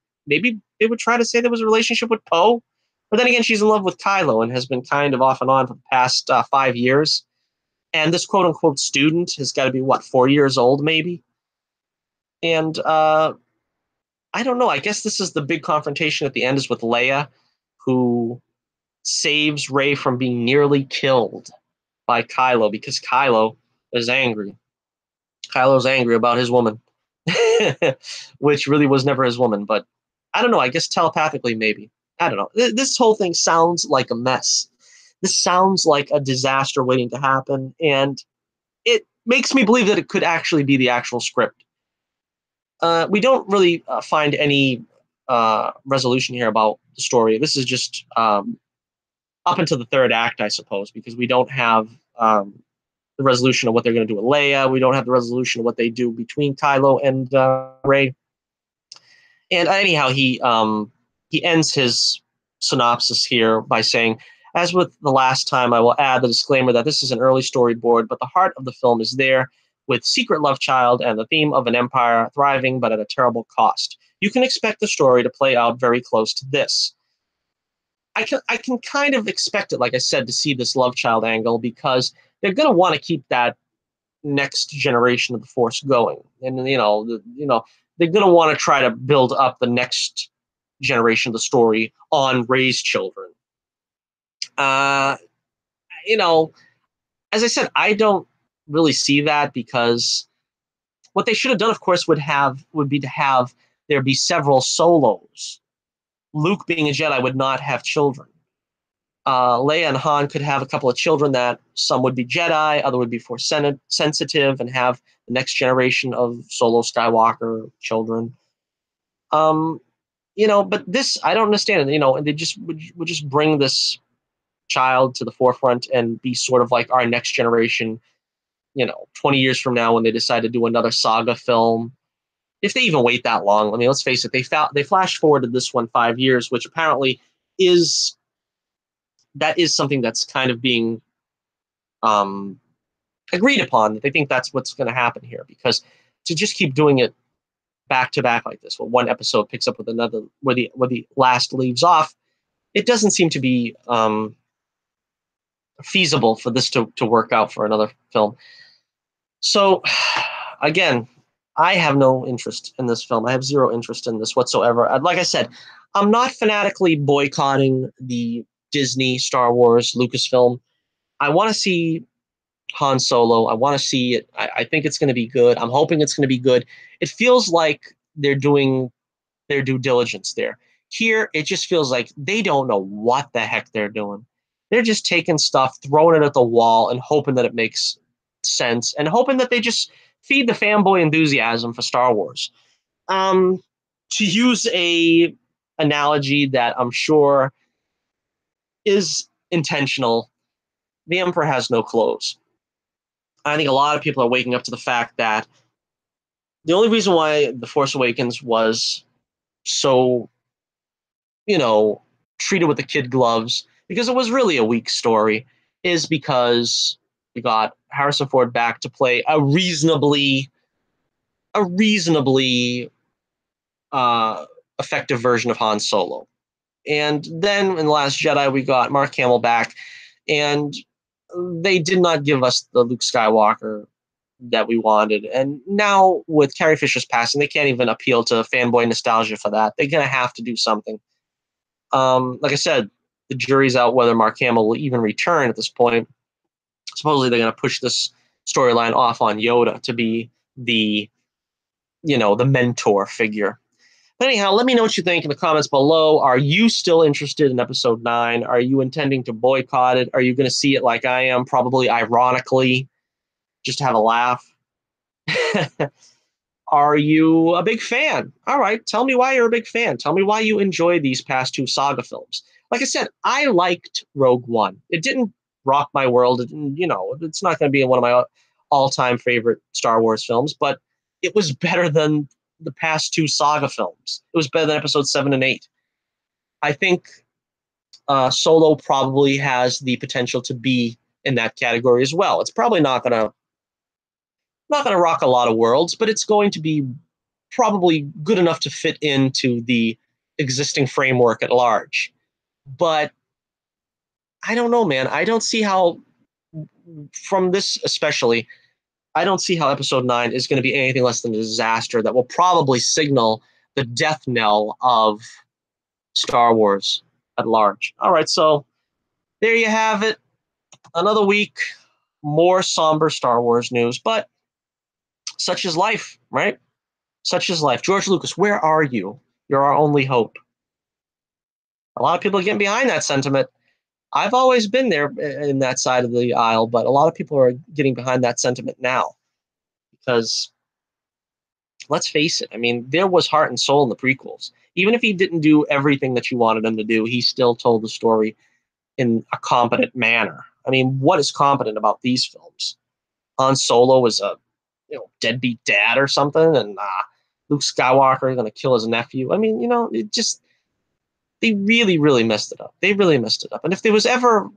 try to say there was a relationship with Poe. But then again, she's in love with Kylo and has been kind of off and on for the past 5 years. And this quote unquote student has got to be, what, 4 years old maybe? And I don't know. I guess this is the big confrontation at the end, is with Leia, who saves Rey from being nearly killed by Kylo because Kylo is angry. Kylo's angry about his woman, which really was never his woman. But I don't know. I guess telepathically, maybe. I don't know. This whole thing sounds like a mess. This sounds like a disaster waiting to happen. And it makes me believe that it could actually be the actual script. We don't really find any resolution here about the story. This is just up until the third act, I suppose, because we don't have the resolution of what they're going to do with Leia. We don't have the resolution of what they do between Kylo and Rey. And anyhow, he ends his synopsis here by saying, as with the last time, I will add the disclaimer that this is an early storyboard, but the heart of the film is there, with secret love child and the theme of an empire thriving, but at a terrible cost. You can expect the story to play out very close to this. I can kind of expect it, like I said, to see this love child angle, because they're going to want to keep that next generation of the Force going, and they're going to want to try to build up the next generation of the story on Rey's children. As I said, I don't really see that, because what they should have done, of course, would be to have there be several solos. Luke, being a Jedi, would not have children. Leia and Han could have a couple of children that some would be Jedi, other would be Force sensitive, and have the next generation of Solo Skywalker children. But this, I don't understand. And they just would just bring this child to the forefront and be sort of like our next generation. 20 years from now, when they decide to do another saga film, if they even wait that long. I mean, let's face it, they flash forwarded this one 5 years, which apparently is something that's kind of being agreed upon, that they think that's what's going to happen here, because to just keep doing it back to back like this, where one episode picks up with another, where the last leaves off, it doesn't seem to be feasible for this to work out for another film. So, again, I have no interest in this film. I have zero interest in this whatsoever. Like I said, I'm not fanatically boycotting the Disney, Star Wars, Lucasfilm. I want to see Han Solo. I want to see it. I think it's going to be good. I'm hoping it's going to be good. It feels like they're doing their due diligence there. Here, it just feels like they don't know what the heck they're doing. They're just taking stuff, throwing it at the wall, and hoping that it makes sense, and hoping that they just feed the fanboy enthusiasm for Star Wars. To use a analogy that I'm sure is intentional, the Emperor has no clothes. I think a lot of people are waking up to the fact that the only reason why The Force Awakens was so you know, treated with the kid gloves, because it was really a weak story, is because we got Harrison Ford back to play a reasonably effective version of Han Solo. And then in The Last Jedi, we got Mark Hamill back, and they did not give us the Luke Skywalker that we wanted. And now with Carrie Fisher's passing, they can't even appeal to fanboy nostalgia for that. They're going to have to do something. Like I said, the jury's out whether Mark Hamill will even return at this point. Supposedly they're going to push this storyline off on Yoda to be the, the mentor figure. But anyhow, let me know what you think in the comments below. Are you still interested in episode 9? Are you intending to boycott it? Are you going to see it like I am, probably ironically, just to have a laugh? Are you a big fan? All right, tell me why you're a big fan. Tell me why you enjoy these past 2 saga films. Like I said, I liked Rogue One. It didn't rock my world. It's not going to be one of my all-time favorite Star Wars films, but it was better than the past 2 saga films. It was better than episode 7 and 8. I think Solo probably has the potential to be in that category as well. It's probably not going to rock a lot of worlds, but it's going to be probably good enough to fit into the existing framework at large. But I don't know, man. I don't see how, from this especially, I don't see how episode 9 is going to be anything less than a disaster that will probably signal the death knell of Star Wars at large. All right, so there you have it. Another week, more somber Star Wars news, but such is life, right? Such is life. George Lucas, where are you? You're our only hope. A lot of people are getting behind that sentiment. I've always been there in that side of the aisle, but a lot of people are getting behind that sentiment now because, let's face it, I mean, there was heart and soul in the prequels. Even if he didn't do everything that you wanted him to do, he still told the story in a competent manner. I mean, what is competent about these films? Han Solo was a deadbeat dad or something, and Luke Skywalker is going to kill his nephew. I mean, it just, they really, really messed it up. They really messed it up. And if there was ever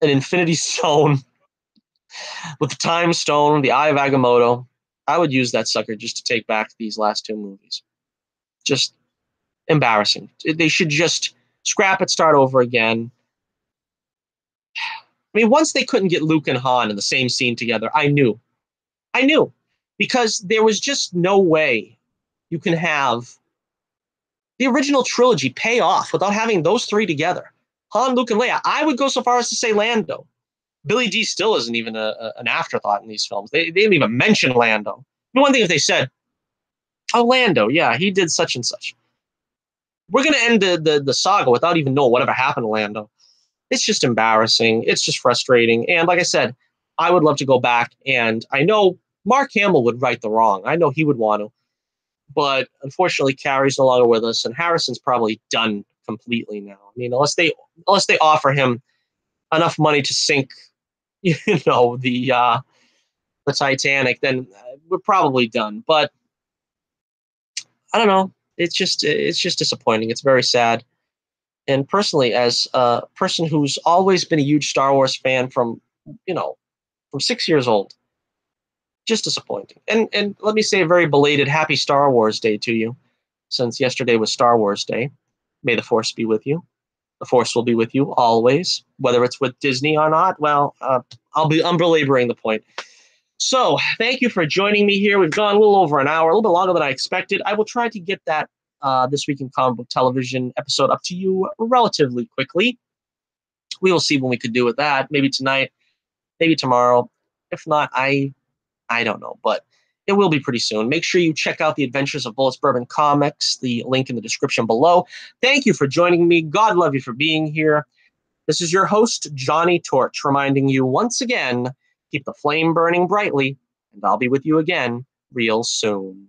an Infinity Stone with the Time Stone, the Eye of Agamotto, I would use that sucker just to take back these last 2 movies. Just embarrassing. They should just scrap it, start over again. I mean, once they couldn't get Luke and Han in the same scene together, I knew. Because there was just no way you can have the original trilogy pay off without having those 3 together. Han, Luke, and Leia. I would go so far as to say Lando. Billy D still isn't even an afterthought in these films. They didn't even mention Lando. One thing if they said, oh, Lando, yeah, he did such and such. We're going to end the saga without even knowing whatever happened to Lando. It's just embarrassing. It's just frustrating. And like I said, I would love to go back, and I know Mark Hamill would right the wrong. I know he would want to. But unfortunately, Carrie's no longer with us, and Harrison's probably done completely now. I mean, unless they offer him enough money to sink, the Titanic, then we're probably done. But I don't know. It's just disappointing. It's very sad. And personally, as a person who's always been a huge Star Wars fan from 6 years old, just disappointing. And let me say a very belated Happy Star Wars Day to you, since yesterday was Star Wars Day. May the Force be with you. The Force will be with you always, whether it's with Disney or not. Well, I'm belaboring the point. So thank you for joining me here. We've gone a little over an hour, a little bit longer than I expected. I will try to get that This Week in Comic Book Television episode up to you relatively quickly. We will see when we could do with that. Maybe tonight, maybe tomorrow. If not, I don't know, but it will be pretty soon. Make sure you check out the Adventures of Bullets Bourbon Comics, the link in the description below. Thank you for joining me. God love you for being here. This is your host, Johnny Torch, reminding you once again, keep the flame burning brightly, and I'll be with you again real soon.